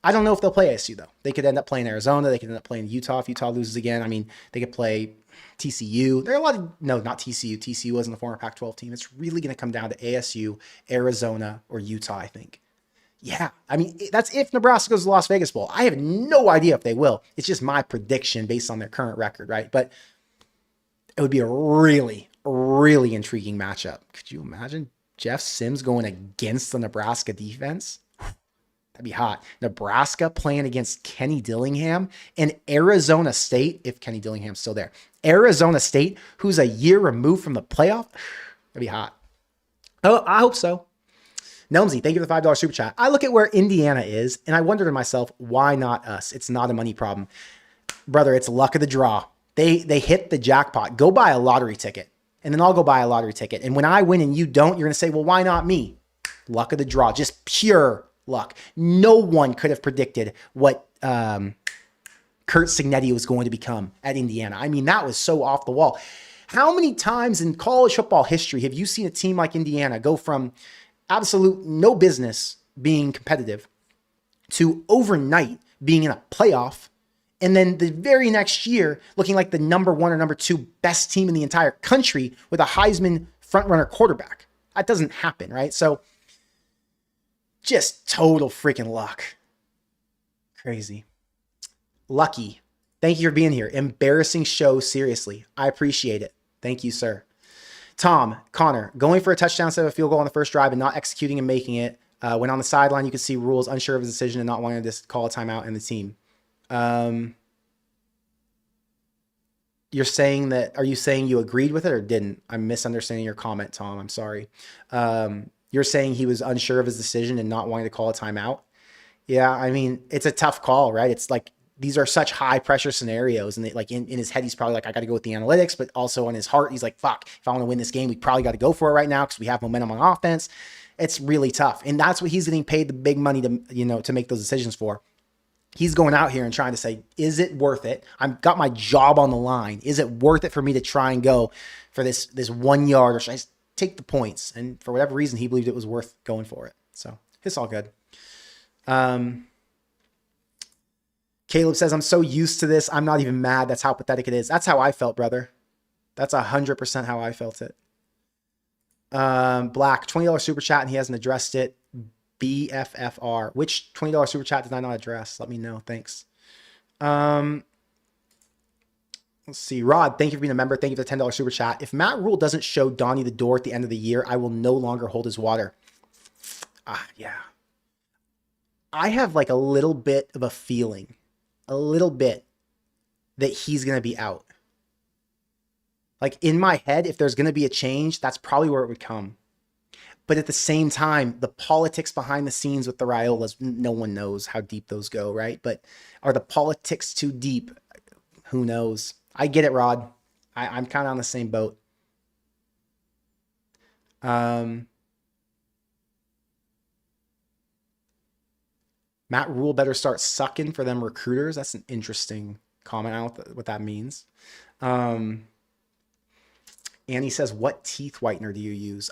A: I don't know if they'll play ASU, though. They could end up playing Arizona. They could end up playing Utah if Utah loses again. I mean, they could play TCU. There are a lot of... No, not TCU. TCU wasn't the former Pac-12 team. It's really going to come down to ASU, Arizona, or Utah, I think. Yeah, I mean, that's if Nebraska goes to the Las Vegas Bowl. I have no idea if they will. It's just my prediction based on their current record, right? But it would be a really, really intriguing matchup. Could you imagine Jeff Sims going against the Nebraska defense? That'd be hot. Nebraska playing against Kenny Dillingham and Arizona State, if Kenny Dillingham's still there. Arizona State, who's a year removed from the playoff. That'd be hot. Oh, I hope so. Nelmsy, thank you for the $5 super chat. I look at where Indiana is, and I wonder to myself, why not us? It's not a money problem. Brother, it's luck of the draw. They hit the jackpot. Go buy a lottery ticket, and then I'll go buy a lottery ticket. And when I win and you don't, you're going to say, well, why not me? Luck of the draw. Just pure luck. No one could have predicted what Kurt Signetti was going to become at Indiana. I mean, that was so off the wall. How many times in college football history have you seen a team like Indiana go from absolute no business being competitive to overnight being in a playoff, and then the very next year looking like the number one or number two best team in the entire country with a Heisman frontrunner quarterback? That doesn't happen, right? So just total freaking luck. Crazy. Lucky. Thank you for being here. Embarrassing show, seriously. I appreciate it. Thank you, sir. Tom, Connor, going for a touchdown instead of a field goal on the first drive and not executing and making it. When on the sideline, you could see Rhule's unsure of his decision and not wanting to just call a timeout in the team. You're saying that, are you saying you agreed with it or didn't? I'm misunderstanding your comment, Tom. I'm sorry. You're saying he was unsure of his decision and not wanting to call a timeout. Yeah, I mean, it's a tough call, right? It's like, these are such high pressure scenarios. And like in his head, he's probably like, I got to go with the analytics, but also in his heart, he's like, fuck, if I want to win this game, we probably got to go for it right now because we have momentum on offense. It's really tough. And that's what he's getting paid the big money to, to make those decisions for. He's going out here and trying to say, is it worth it? I've got my job on the line. Is it worth it for me to try and go for this 1 yard, or should I just take the points? And for whatever reason, he believed it was worth going for it. So it's all good. Caleb says, I'm so used to this. I'm not even mad. That's how pathetic it is. That's how I felt, brother. That's 100% how I felt it. Black, $20 super chat, and he hasn't addressed it. BFFR. Which $20 super chat did I not address? Let me know. Thanks. Let's see. Rod, thank you for being a member. Thank you for the $10 super chat. If Matt Rhule doesn't show Donnie the door at the end of the year, I will no longer hold his water. Yeah. I have like a little bit of a feeling, that he's going to be out. Like in my head, if there's going to be a change, that's probably where it would come. But at the same time, the politics behind the scenes with the Riolas, no one knows how deep those go, right? But are the politics too deep? Who knows? I get it, Rod. I'm kind of on the same boat. Matt Rhule better start sucking for them recruiters. That's an interesting comment. I don't know what that means. Annie says, what teeth whitener do you use?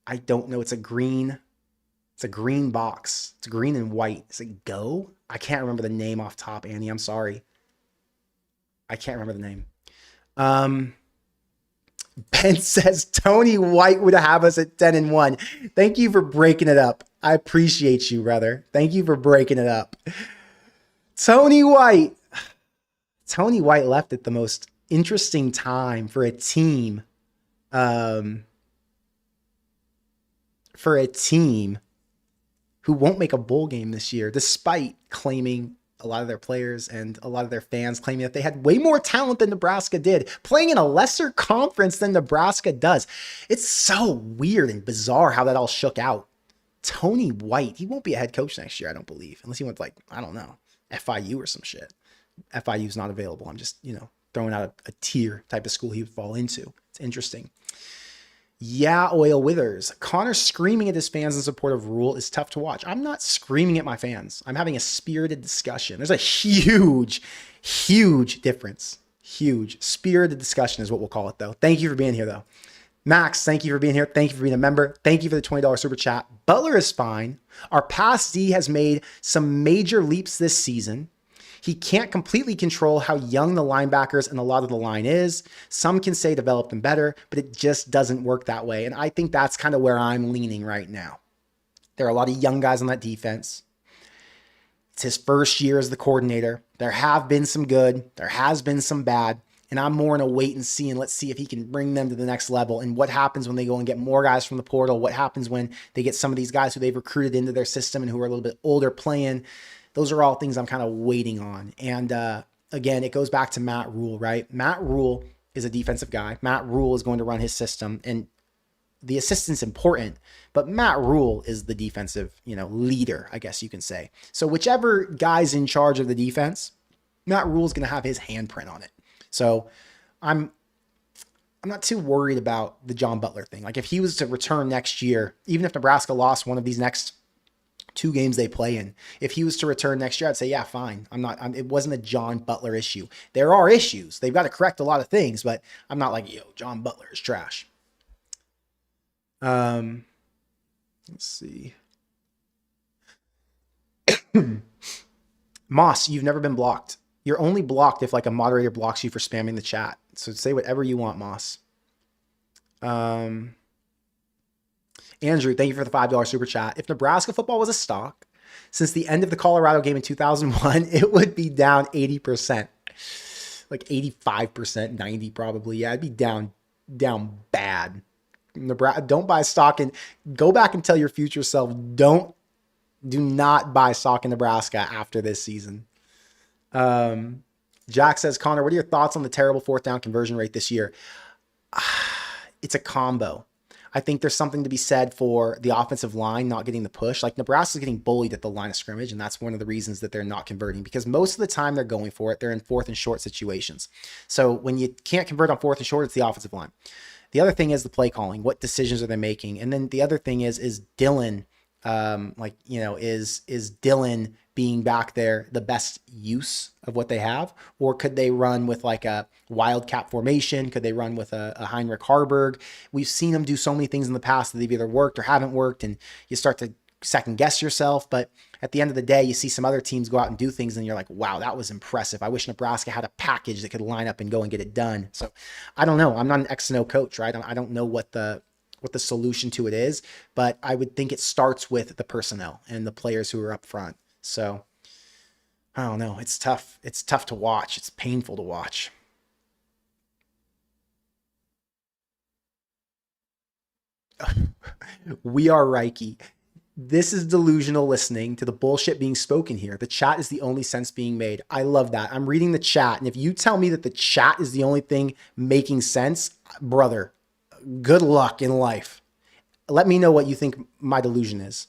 A: I don't know. It's a green. It's a green box. It's green and white. Is it Go? I can't remember the name off top, Annie. I'm sorry. I can't remember the name. Ben says Tony White would have us at 10-1. Thank you for breaking it up. I appreciate you, brother. Thank you for breaking it up. Tony White. Tony White left at the most interesting time for a team. Who won't make a bowl game this year, despite claiming a lot of their players and a lot of their fans claiming that they had way more talent than Nebraska did, playing in a lesser conference than Nebraska does. It's so weird and bizarre how that all shook out. Tony White, he won't be a head coach next year, I don't believe, unless he went like, I don't know, FIU or some shit. FIU's not available. I'm just, throwing out a tier type of school he would fall into. It's interesting. Yeah, Oil Withers. Connor screaming at his fans in support of Rhule is tough to watch. I'm not screaming at my fans. I'm having a spirited discussion. There's a huge difference. Huge. Spirited discussion is what we'll call it, though. Thank you for being here, though. Max, thank you for being here. Thank you for being a member. Thank you for the $20 super chat. Butler is fine. Our pass D has made some major leaps this season. He can't completely control how young the linebackers and a lot of the line is. Some can say develop them better, but it just doesn't work that way. And I think that's kind of where I'm leaning right now. There are a lot of young guys on that defense. It's his first year as the coordinator. There have been some good. There has been some bad. And I'm more in a wait and see, and let's see if he can bring them to the next level. And what happens when they go and get more guys from the portal? What happens when they get some of these guys who they've recruited into their system and who are a little bit older playing? Those are all things I'm kind of waiting on. And again, it goes back to Matt Rhule, right? Matt Rhule is a defensive guy. Matt Rhule is going to run his system, and the assistant's important, but Matt Rhule is the defensive, leader, I guess you can say. So whichever guy's in charge of the defense, Matt Rhule is going to have his handprint on it. So I'm not too worried about the John Butler thing. Like if he was to return next year, even if Nebraska lost one of these next 2 games they play in, if he was to return next year, I'd say, yeah, fine. It wasn't a John Butler issue. There are issues. They've got to correct a lot of things, but I'm not like, John Butler is trash. Let's see. Moss, you've never been blocked. You're only blocked if like a moderator blocks you for spamming the chat. So say whatever you want, Moss. Andrew, thank you for the $5 super chat. If Nebraska football was a stock, since the end of the Colorado game in 2001, it would be down 80%. Like 85%, 90 probably. Yeah, it'd be down bad. Nebraska, don't buy stock, and go back and tell your future self, do not buy stock in Nebraska after this season. Jack says, Connor, what are your thoughts on the terrible 4th down conversion rate this year? It's a combo. I think there's something to be said for the offensive line not getting the push. Like Nebraska's getting bullied at the line of scrimmage, and that's one of the reasons that they're not converting, because most of the time they're going for it. They're in 4th and short situations. So when you can't convert on 4th and short, it's the offensive line. The other thing is the play calling. What decisions are they making? And then the other thing is Dylan, is Dylan being back there the best use of what they have? Or could they run with like a wildcat formation? Could they run with a Heinrich Harburg? We've seen them do so many things in the past that they've either worked or haven't worked, and you start to second guess yourself. But at the end of the day, you see some other teams go out and do things and you're like, wow, that was impressive. I wish Nebraska had a package that could line up and go and get it done. So I don't know. I'm not an X and O coach, right? I don't know what the solution to it is, but I would think it starts with the personnel and the players who are up front. So I don't know. It's tough. It's tough to watch. It's painful to watch. We are Reiki. This is delusional listening to the bullshit being spoken here. The chat is the only sense being made. I love that. I'm reading the chat, and if you tell me that the chat is the only thing making sense, brother, good luck in life. Let me know what you think my delusion is.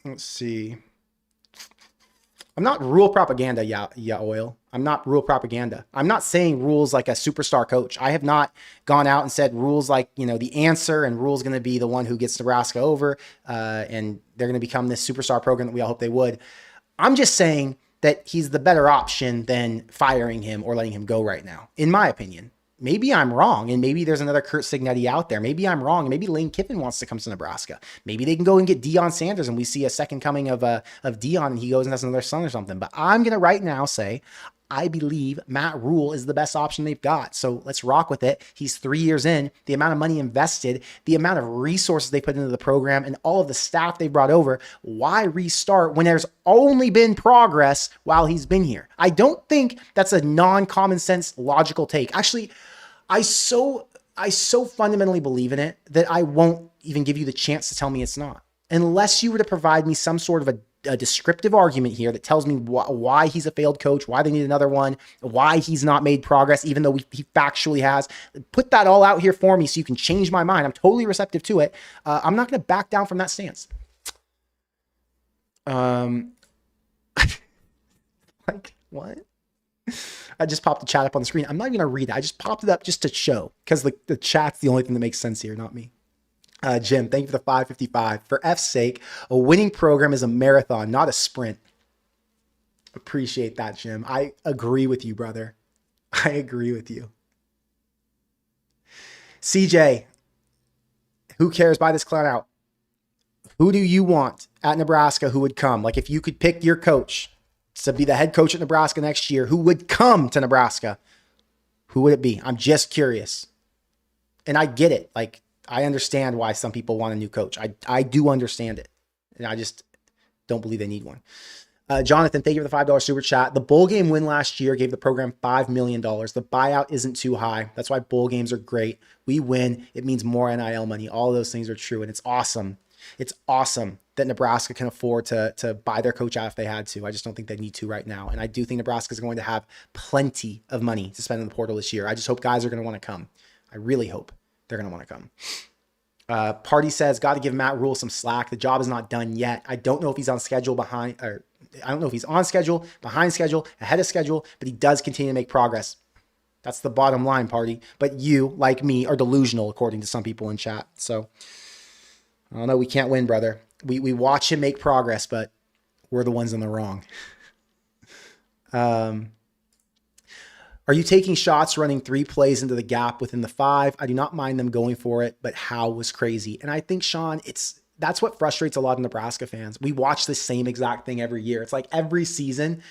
A: Let's see. I'm not Rhule propaganda, yeah, Oil. I'm not Rhule propaganda. I'm not saying Rhule's like a superstar coach. I have not gone out and said Rhule's like, the answer, and Rhule's going to be the one who gets Nebraska over, and they're going to become this superstar program that we all hope they would. I'm just saying that he's the better option than firing him or letting him go right now, in my opinion. maybe I'm wrong, and maybe there's another Kurt Signetti out there. Maybe I'm wrong. Maybe Lane Kiffin wants to come to Nebraska. Maybe they can go and get Deion Sanders, and we see a second coming of Deion, and he goes and has another son or something. But I'm gonna right now say I believe Matt Rhule is the best option they've got. So let's rock with it. He's 3 years in. The amount of money invested, the amount of resources they put into the program, and all of the staff they brought over. Why restart when there's only been progress while he's been here? I don't think that's a non-common sense logical take. Actually, I so fundamentally believe in it that I won't even give you the chance to tell me it's not. Unless you were to provide me some sort of a descriptive argument here that tells me why he's a failed coach, why they need another one, why he's not made progress, even though he factually has. Put that all out here for me so you can change my mind. I'm totally receptive to it. I'm not going to back down from that stance. Like, what? I just popped the chat up on the screen. I'm not even going to read it. I just popped it up just to show, because the chat's the only thing that makes sense here, not me. Jim, thank you for the 555. For F's sake, a winning program is a marathon, not a sprint. Appreciate that, Jim. I agree with you, brother. I agree with you. CJ, who cares? Buy this clown out. Who do you want at Nebraska who would come? Like, if you could pick your coach to be the head coach at Nebraska next year, who would come to Nebraska? Who would it be? I'm just curious. And I get it. Like, I understand why some people want a new coach. I do understand it. And I just don't believe they need one. Jonathan, thank you for the $5 super chat. The bowl game win last year gave the program $5 million. The buyout isn't too high. That's why bowl games are great. We win. It means more NIL money. All of those things are true. And it's awesome. It's awesome that Nebraska can afford to buy their coach out if they had to. I just don't think they need to right now. And I do think Nebraska is going to have plenty of money to spend in the portal this year. I just hope guys are going to want to come. I really hope they're going to want to come. Party says, got to give Matt Rhule some slack. The job is not done yet. I don't know if he's on schedule, behind schedule, ahead of schedule, but he does continue to make progress. That's the bottom line, Party. But you, like me, are delusional, according to some people in chat. So, I don't know. We can't win, brother. We watch him make progress, but we're the ones in the wrong. Are you taking shots running 3 plays into the gap within the 5? I do not mind them going for it, but how was crazy. And I think, Sean, that's what frustrates a lot of Nebraska fans. We watch the same exact thing every year. It's like every season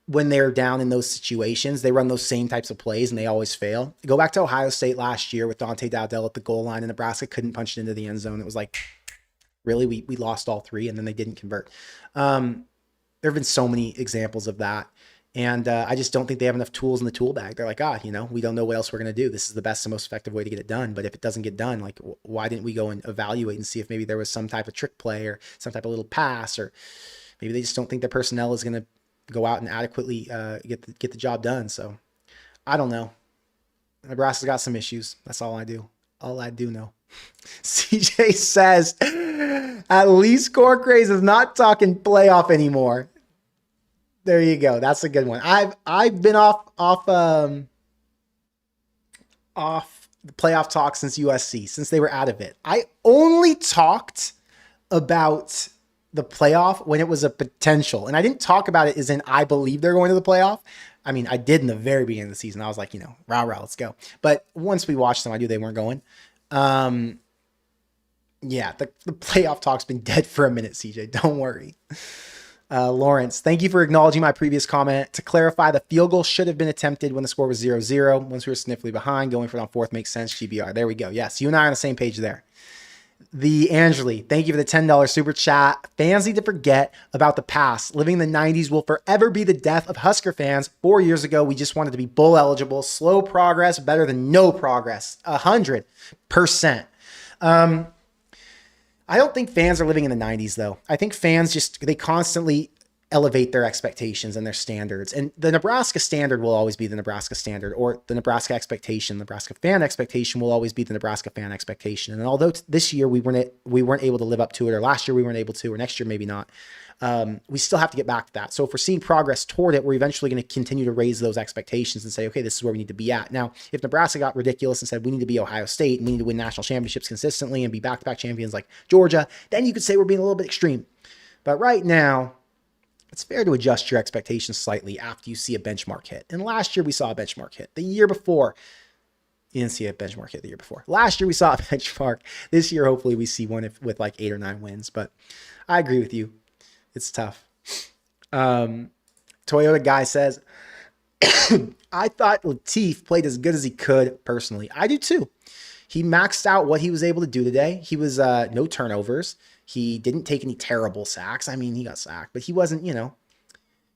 A: when they're down in those situations, they run those same types of plays and they always fail. Go back to Ohio State last year with Dante Dowdell at the goal line and Nebraska couldn't punch it into the end zone. It was like, really, we lost all 3 and then they didn't convert. There have been so many examples of that. And I just don't think they have enough tools in the tool bag. They're like, we don't know what else we're going to do. This is the best and most effective way to get it done. But if it doesn't get done, like, why didn't we go and evaluate and see if maybe there was some type of trick play or some type of little pass, or maybe they just don't think their personnel is going to go out and adequately get the job done. So I don't know. Nebraska's got some issues. That's all I do. All I do know. CJ says, at least Core Craze is not talking playoff anymore. There you go. That's a good one. I've been off the playoff talk since USC, since they were out of it. I only talked about the playoff when it was a potential. And I didn't talk about it as in I believe they're going to the playoff. I mean, I did in the very beginning of the season. I was like, rah, let's go. But once we watched them, I knew they weren't going. Yeah, the playoff talk's been dead for a minute, CJ. Don't worry. Lawrence, thank you for acknowledging my previous comment. To clarify, the field goal should have been attempted when the score was 0-0. Once we were sniffly behind, going for it on 4th makes sense. GBR. There we go. Yes, you and I are on the same page there. The Angeli, thank you for the $10 super chat. Fans need to forget about the past. Living in the 90s will forever be the death of Husker fans. 4 years ago, we just wanted to be bowl eligible. Slow progress, better than no progress. 100%. I don't think fans are living in the 90s, though. I think fans they constantly elevate their expectations and their standards. And the Nebraska standard will always be the Nebraska standard, or the Nebraska expectation. The Nebraska fan expectation will always be the Nebraska fan expectation. And although this year we weren't able to live up to it, or last year we weren't able to, or next year maybe not, we still have to get back to that. So if we're seeing progress toward it, we're eventually going to continue to raise those expectations and say, okay, this is where we need to be at. Now, if Nebraska got ridiculous and said we need to be Ohio State and we need to win national championships consistently and be back-to-back champions like Georgia, then you could say we're being a little bit extreme. But right now, it's fair to adjust your expectations slightly after you see a benchmark hit. And last year we saw a benchmark hit. The year before, You didn't see a benchmark hit the year before. Last year we saw a benchmark. This year, hopefully, we see one with like 8 or 9 wins. But I agree with you. It's tough. Toyota guy says, I thought Latif played as good as he could personally. I do too. He maxed out what he was able to do today. He was no turnovers. He didn't take any terrible sacks. I mean, he got sacked, but he wasn't,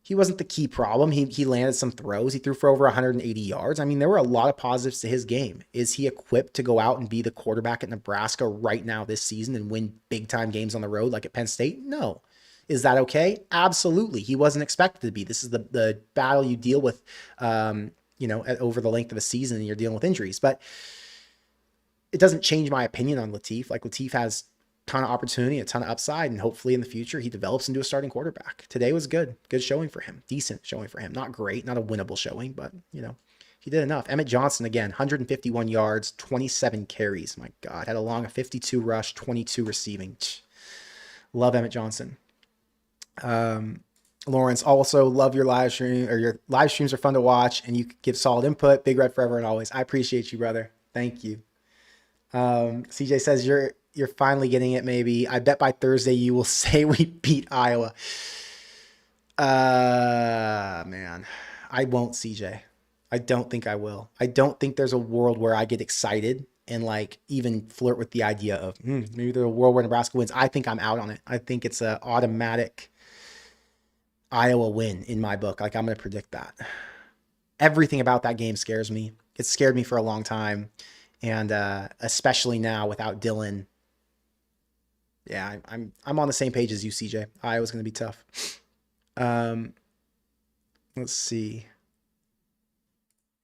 A: he wasn't the key problem. He landed some throws. He threw for over 180 yards. I mean, there were a lot of positives to his game. Is he equipped to go out and be the quarterback at Nebraska right now this season and win big time games on the road like at Penn State? No. Is that okay? Absolutely. He wasn't expected to be. This is the battle you deal with, over the length of a season, and you're dealing with injuries. But it doesn't change my opinion on Latif. Like, Latif has a ton of opportunity, a ton of upside, and hopefully in the future he develops into a starting quarterback. Today was good. Good showing for him. Decent showing for him. Not great, not a winnable showing, but, he did enough. Emmett Johnson, again, 151 yards, 27 carries. My God. Had a long 52 rush, 22 receiving. Love Emmett Johnson. Lawrence, also love your live stream, or your live streams are fun to watch, and you give solid input. Big Red forever and always. I appreciate you, brother. Thank you. CJ says you're finally getting it. Maybe I bet by Thursday you will say we beat Iowa. Man, I won't, CJ. I don't think I will. I don't think there's a world where I get excited and like even flirt with the idea of maybe there's a world where Nebraska wins. I think I'm out on it. I think it's an automatic Iowa win in my book. Like, I'm going to predict that. Everything about that game scares me. It scared me for a long time. And especially now without Dylan. Yeah, I'm on the same page as you, CJ. Iowa's going to be tough. Let's see.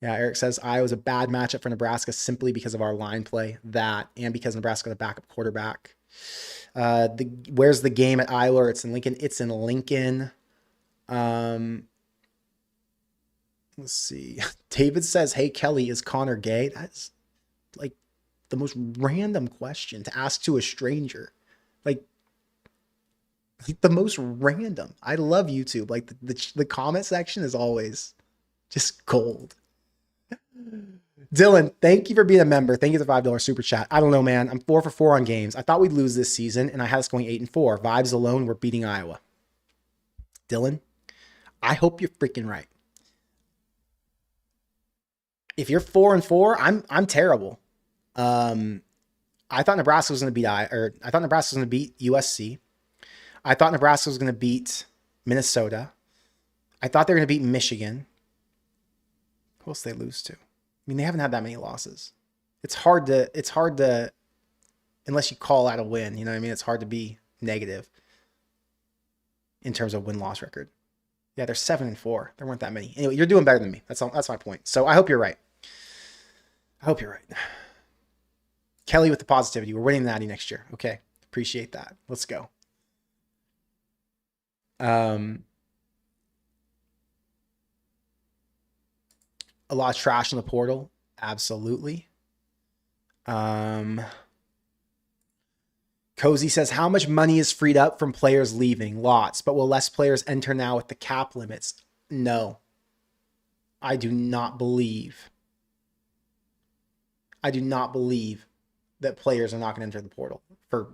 A: Yeah, Eric says Iowa's a bad matchup for Nebraska simply because of our line play. That, and because Nebraska has a backup quarterback. Where's the game at Iowa? It's in Lincoln. It's in Lincoln. Let's see. David says, hey, Kelly, is Connor gay? That's like the most random question to ask to a stranger. Like the most random. I love YouTube. Like the comment section is always just gold. Dylan, thank you for being a member. Thank you for the $5 super chat. I don't know, man. I'm 4 for 4 on games. I thought we'd lose this season, and I had us going 8-4. Vibes alone, we're beating Iowa. Dylan, I hope you're freaking right. If you're 4-4, I'm terrible. I thought Nebraska was going to beat I thought Nebraska was going to beat USC. I thought Nebraska was going to beat Minnesota. I thought they were going to beat Michigan. Who else did they lose to? I mean, they haven't had that many losses. It's hard to, unless you call out a win, you know what I mean? It's hard to be negative in terms of win-loss record. Yeah, they're 7-4. There weren't that many. Anyway, you're doing better than me. That's my point. So I hope you're right. Kelly with the positivity. We're winning the Natty next year. Okay. Appreciate that. Let's go. A lot of trash in the portal. Absolutely. Cozy says, how much money is freed up from players leaving? Lots. But will less players enter now with the cap limits? No. I do not believe that players are not going to enter the portal for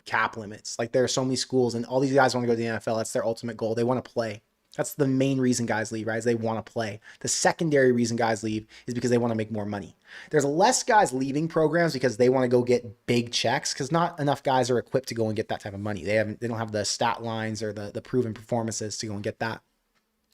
A: cap limits. Like, there are so many schools, and all these guys want to go to the NFL. That's their ultimate goal. They want to play. That's the main reason guys leave, right? Is they want to play. The secondary reason guys leave is because they want to make more money. There's less guys leaving programs because they want to go get big checks, because not enough guys are equipped to go and get that type of money. They don't have the stat lines or the proven performances to go and get that.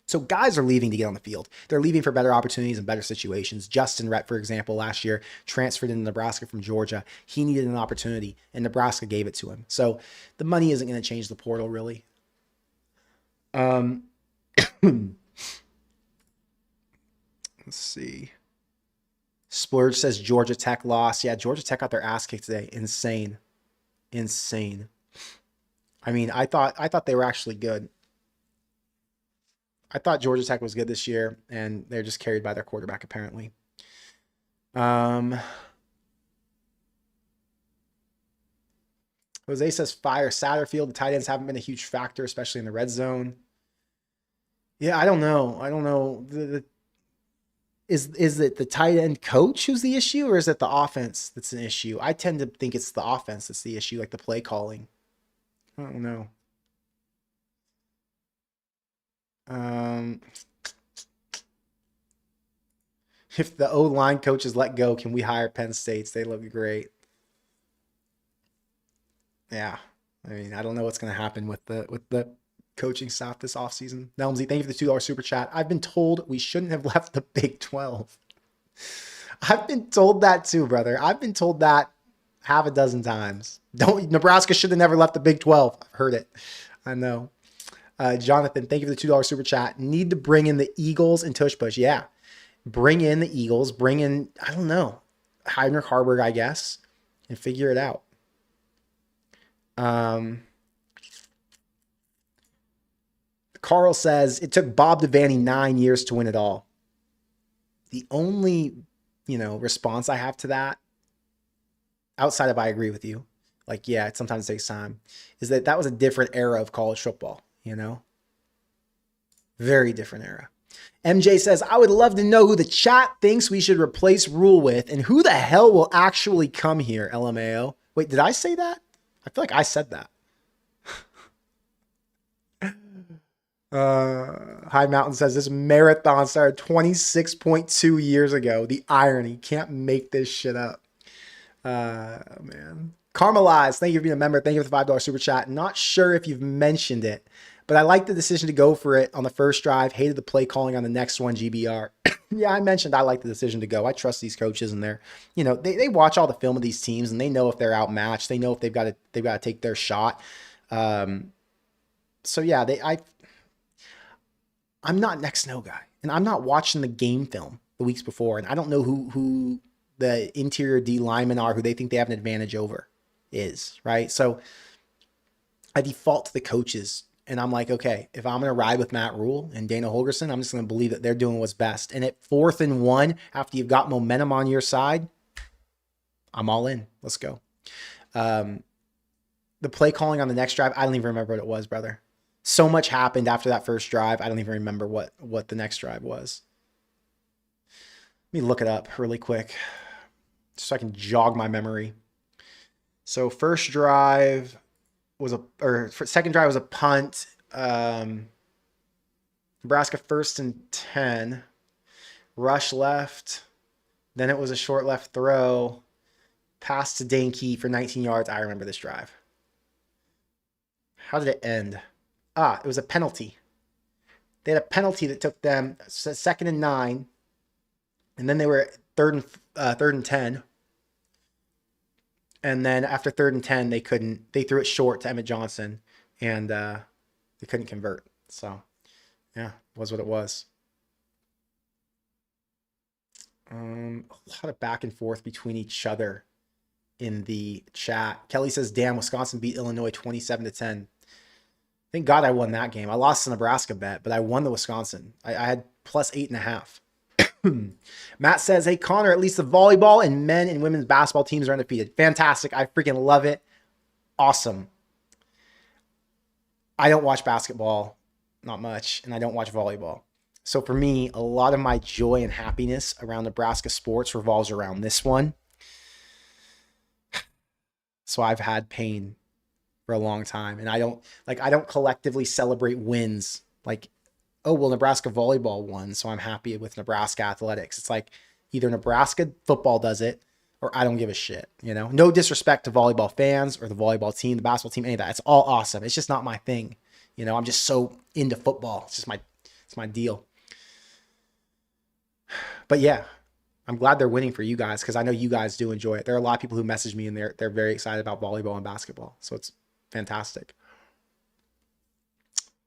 A: So guys are leaving to get on the field. They're leaving for better opportunities and better situations. Justin Rhett, for example, last year transferred into Nebraska from Georgia. He needed an opportunity, and Nebraska gave it to him. So the money isn't going to change the portal, really. Let's see. Splurge says Georgia Tech lost. Yeah, Georgia Tech got their ass kicked today. Insane. I mean, I thought they were actually good. I thought Georgia Tech was good this year, and they're just carried by their quarterback, apparently. Jose says fire Satterfield. The tight ends haven't been a huge factor, especially in the red zone. Yeah, I don't know. is it the tight end coach who's the issue, or is it the offense that's an issue? I tend to think it's the offense that's the issue, like the play calling. I don't know. Um, if the O-line coach is let go, can we hire Penn State's? They look great. Yeah. I mean, I don't know what's going to happen with the coaching staff this offseason. Nelmsy, thank you for the $2 super chat. I've been told we shouldn't have left the Big 12. I've been told that too, brother. I've been told that half a dozen times. Nebraska should have never left the Big 12. I've heard it. I know. Jonathan, thank you for the $2 super chat. Need to bring in the Eagles and tush push. Yeah. Bring in the Eagles. Bring in, I don't know, Heinrich Harburg, I guess, and figure it out. Carl says it took Bob Devaney 9 years to win it all. The only, response I have to that, outside of I agree with you, like, yeah, it sometimes takes time, is that was a different era of college football, Very different era. MJ says, I would love to know who the chat thinks we should replace Rhule with and who the hell will actually come here, LMAO. Wait, did I say that? I feel like I said that. High Mountain says this marathon started 26.2 years ago. The irony. Can't make this shit up. Man. Carmelize, thank you for being a member. Thank you for the $5 super chat. Not sure if you've mentioned it, but I like the decision to go for it on the first drive. Hated the play calling on the next one, GBR. Yeah, I mentioned I like the decision to go. I trust these coaches and they watch all the film of these teams and they know if they're outmatched. They know if they've got to take their shot. So yeah, I'm not an X-No guy, and I'm not watching the game film the weeks before, and I don't know who the interior D linemen are, who they think they have an advantage over is, right? So I default to the coaches, and I'm like, okay, if I'm going to ride with Matt Rhule and Dana Holgorsen, I'm just going to believe that they're doing what's best. And at 4th and 1, after you've got momentum on your side, I'm all in. Let's go. The play calling on the next drive, I don't even remember what it was, brother. So much happened after that first drive. I don't even remember what the next drive was. Let me look it up really quick so I can jog my memory. So second drive was a punt. Nebraska 1st and 10. Rush left. Then it was a short left throw. Pass to Danke for 19 yards. I remember this drive. How did it end? It was a penalty. They had a penalty that took them 2nd and 9, and then they were 3rd and 10. And then after 3rd and 10, they threw it short to Emmett Johnson, and they couldn't convert. So, yeah, it was what it was. A lot of back and forth between each other in the chat. Kelly says, damn, Wisconsin beat Illinois 27-10. Thank God I won that game. I lost the Nebraska bet, but I won the Wisconsin. I had plus 8.5. Matt says, hey, Connor, at least the volleyball and men and women's basketball teams are undefeated. Fantastic. I freaking love it. Awesome. I don't watch basketball, not much, and I don't watch volleyball. So for me, a lot of my joy and happiness around Nebraska sports revolves around this one. So I've had pain for a long time, and I don't collectively celebrate wins like, oh, well, Nebraska volleyball won, so I'm happy with Nebraska athletics. It's like either Nebraska football does it or I don't give a shit, No disrespect to volleyball fans or the volleyball team, the basketball team, any of that. It's all awesome. It's just not my thing. I'm just so into football. It's my deal. But yeah, I'm glad they're winning for you guys because I know you guys do enjoy it. There are a lot of people who message me and they're very excited about volleyball and basketball. So it's fantastic.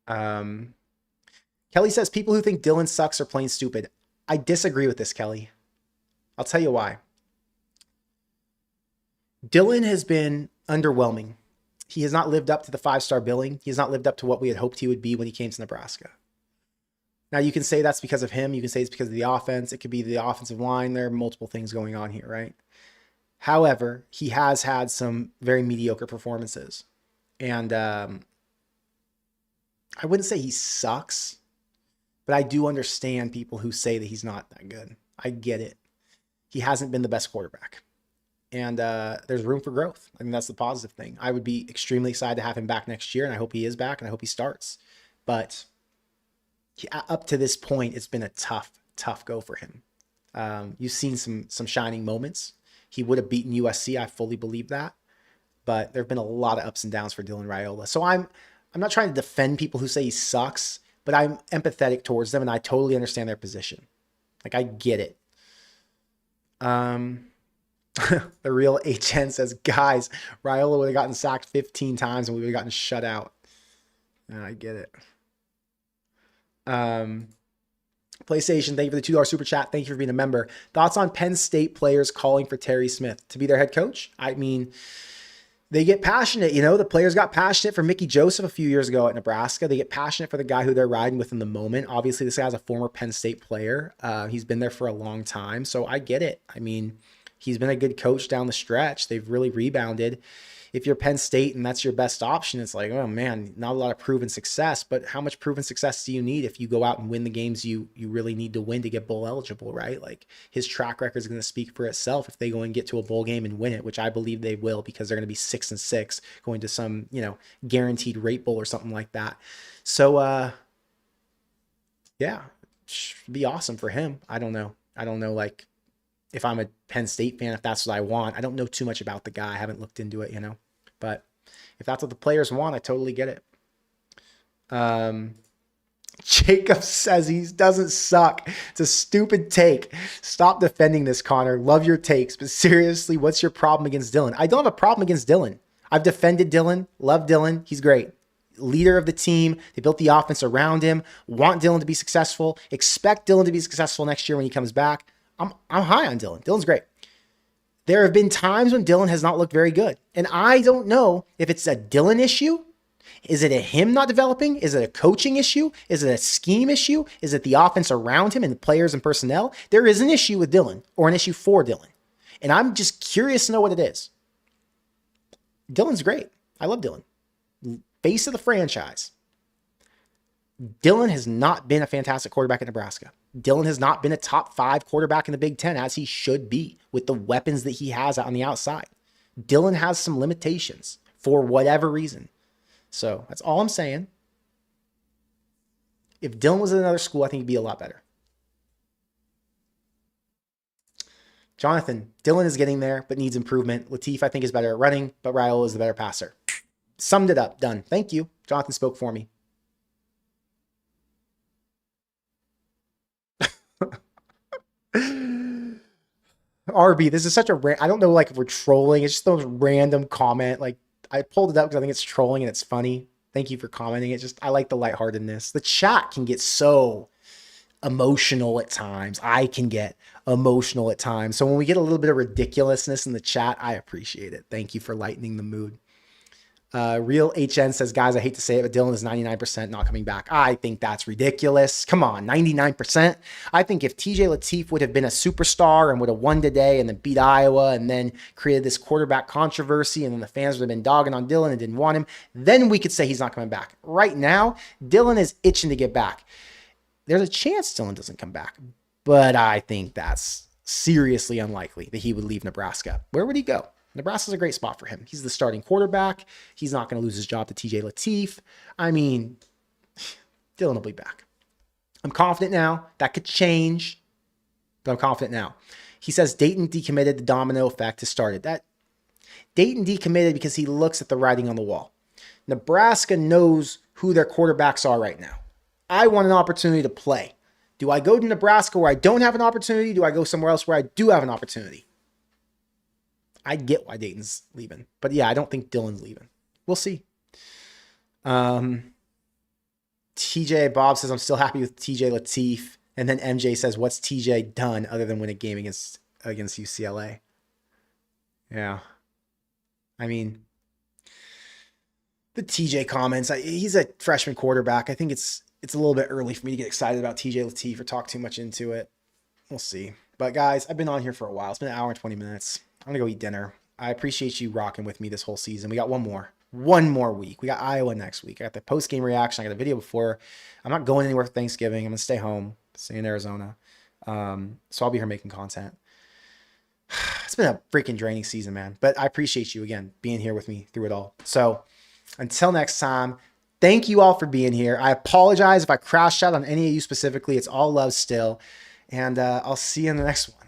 A: Kelly says people who think Dylan sucks are plain stupid. I disagree with this, Kelly. I'll tell you why. Dylan has been underwhelming. He has not lived up to the 5-star billing. He has not lived up to what we had hoped he would be when he came to Nebraska. Now, you can say that's because of him. You can say it's because of the offense. It could be the offensive line. There are multiple things going on here, right? However, he has had some very mediocre performances. And I wouldn't say he sucks, but I do understand people who say that he's not that good. I get it. He hasn't been the best quarterback. And there's room for growth. I think that's the positive thing. I would be extremely excited to have him back next year, and I hope he is back, and I hope he starts. But up to this point, it's been a tough go for him. You've seen some shining moments. He would have beaten USC. I fully believe that. But there have been a lot of ups and downs for Dylan Raiola. So I'm not trying to defend people who say he sucks, but I'm empathetic towards them, and I totally understand their position. Like, I get it. The real HN says, guys, Rhule would have gotten sacked 15 times and we would have gotten shut out. I get it. PlayStation, thank you for the $2 super chat. Thank you for being a member. Thoughts on Penn State players calling for Terry Smith to be their head coach? I mean, they get passionate. The players got passionate for Mickey Joseph a few years ago at Nebraska. They get passionate for the guy who they're riding with in the moment. Obviously, this guy's a former Penn State player. He's been there for a long time. So I get it. I mean, he's been a good coach down the stretch. They've really rebounded. If you're Penn State and that's your best option, it's like, oh man, not a lot of proven success. But how much proven success do you need if you go out and win the games you really need to win to get bowl eligible, right? Like, his track record is going to speak for itself if they go and get to a bowl game and win it, which I believe they will, because they're going to be 6-6 going to some, guaranteed rate bowl or something like that. So, yeah, should be awesome for him. I don't know. Like, if I'm a Penn State fan, if that's what I want. I don't know too much about the guy. I haven't looked into it, but if that's what the players want, I totally get it. Jacob says he doesn't suck. It's a stupid take. Stop defending this, Connor. Love your takes, but seriously, what's your problem against Dylan? I don't have a problem against Dylan. I've defended Dylan, love Dylan. He's great. Leader of the team. They built the offense around him. Want Dylan to be successful. Expect Dylan to be successful next year when he comes back. I'm high on Dylan. Dylan's great. There have been times when Dylan has not looked very good. And I don't know if it's a Dylan issue. Is it a him not developing? Is it a coaching issue? Is it a scheme issue? Is it the offense around him and the players and personnel? There is an issue with Dylan, or an issue for Dylan. And I'm just curious to know what it is. Dylan's great. I love Dylan. Face of the franchise. Dylan has not been a fantastic quarterback at Nebraska. Dylan has not been a top 5 quarterback in the Big Ten, as he should be with the weapons that he has on the outside. Dylan has some limitations for whatever reason. So that's all I'm saying. If Dylan was at another school, I think he'd be a lot better. Jonathan, Dylan is getting there, but needs improvement. Latif, I think, is better at running, but Rhule is the better passer. Summed it up. Done. Thank you. Jonathan spoke for me. RB, this is such a I don't know, like, if we're trolling. It's just a random comment. Like, I pulled it up because I think it's trolling and it's funny. Thank you for commenting. I like the lightheartedness. The chat can get so emotional at times. I can get emotional at times. So when we get a little bit of ridiculousness in the chat, I appreciate it. Thank you for lightening the mood. Real HN says, guys, I hate to say it, but Dylan is 99% not coming back. I think that's ridiculous. Come on, 99%. I think if TJ Latif would have been a superstar and would have won today and then beat Iowa and then created this quarterback controversy and then the fans would have been dogging on Dylan and didn't want him, then we could say he's not coming back. Right now, Dylan is itching to get back. There's a chance Dylan doesn't come back, but I think that's seriously unlikely that he would leave Nebraska. Where would he go? Nebraska's a great spot for him. He's the starting quarterback. He's not going to lose his job to TJ Latif. I mean, Dylan will be back. I'm confident now. That could change, but I'm confident now. He says Dayton decommitted. The domino effect has started. That Dayton decommitted because he looks at the writing on the wall. Nebraska knows who their quarterbacks are right now. I want an opportunity to play. Do I go to Nebraska where I don't have an opportunity? Do I go somewhere else where I do have an opportunity? I get why Dayton's leaving. But yeah, I don't think Dylan's leaving. We'll see. TJ Bob says, I'm still happy with TJ Latif. And then MJ says, what's TJ done other than win a game against UCLA? Yeah. I mean, the TJ comments, he's a freshman quarterback. I think it's a little bit early for me to get excited about TJ Latif or talk too much into it. We'll see. But guys, I've been on here for a while. It's been an hour and 20 minutes. I'm going to go eat dinner. I appreciate you rocking with me this whole season. We got one more week. We got Iowa next week. I got the post-game reaction. I got a video before. I'm not going anywhere for Thanksgiving. I'm going to stay home, stay in Arizona. So I'll be here making content. It's been a freaking draining season, man. But I appreciate you again being here with me through it all. So until next time, thank you all for being here. I apologize if I crashed out on any of you specifically. It's all love still. And I'll see you in the next one.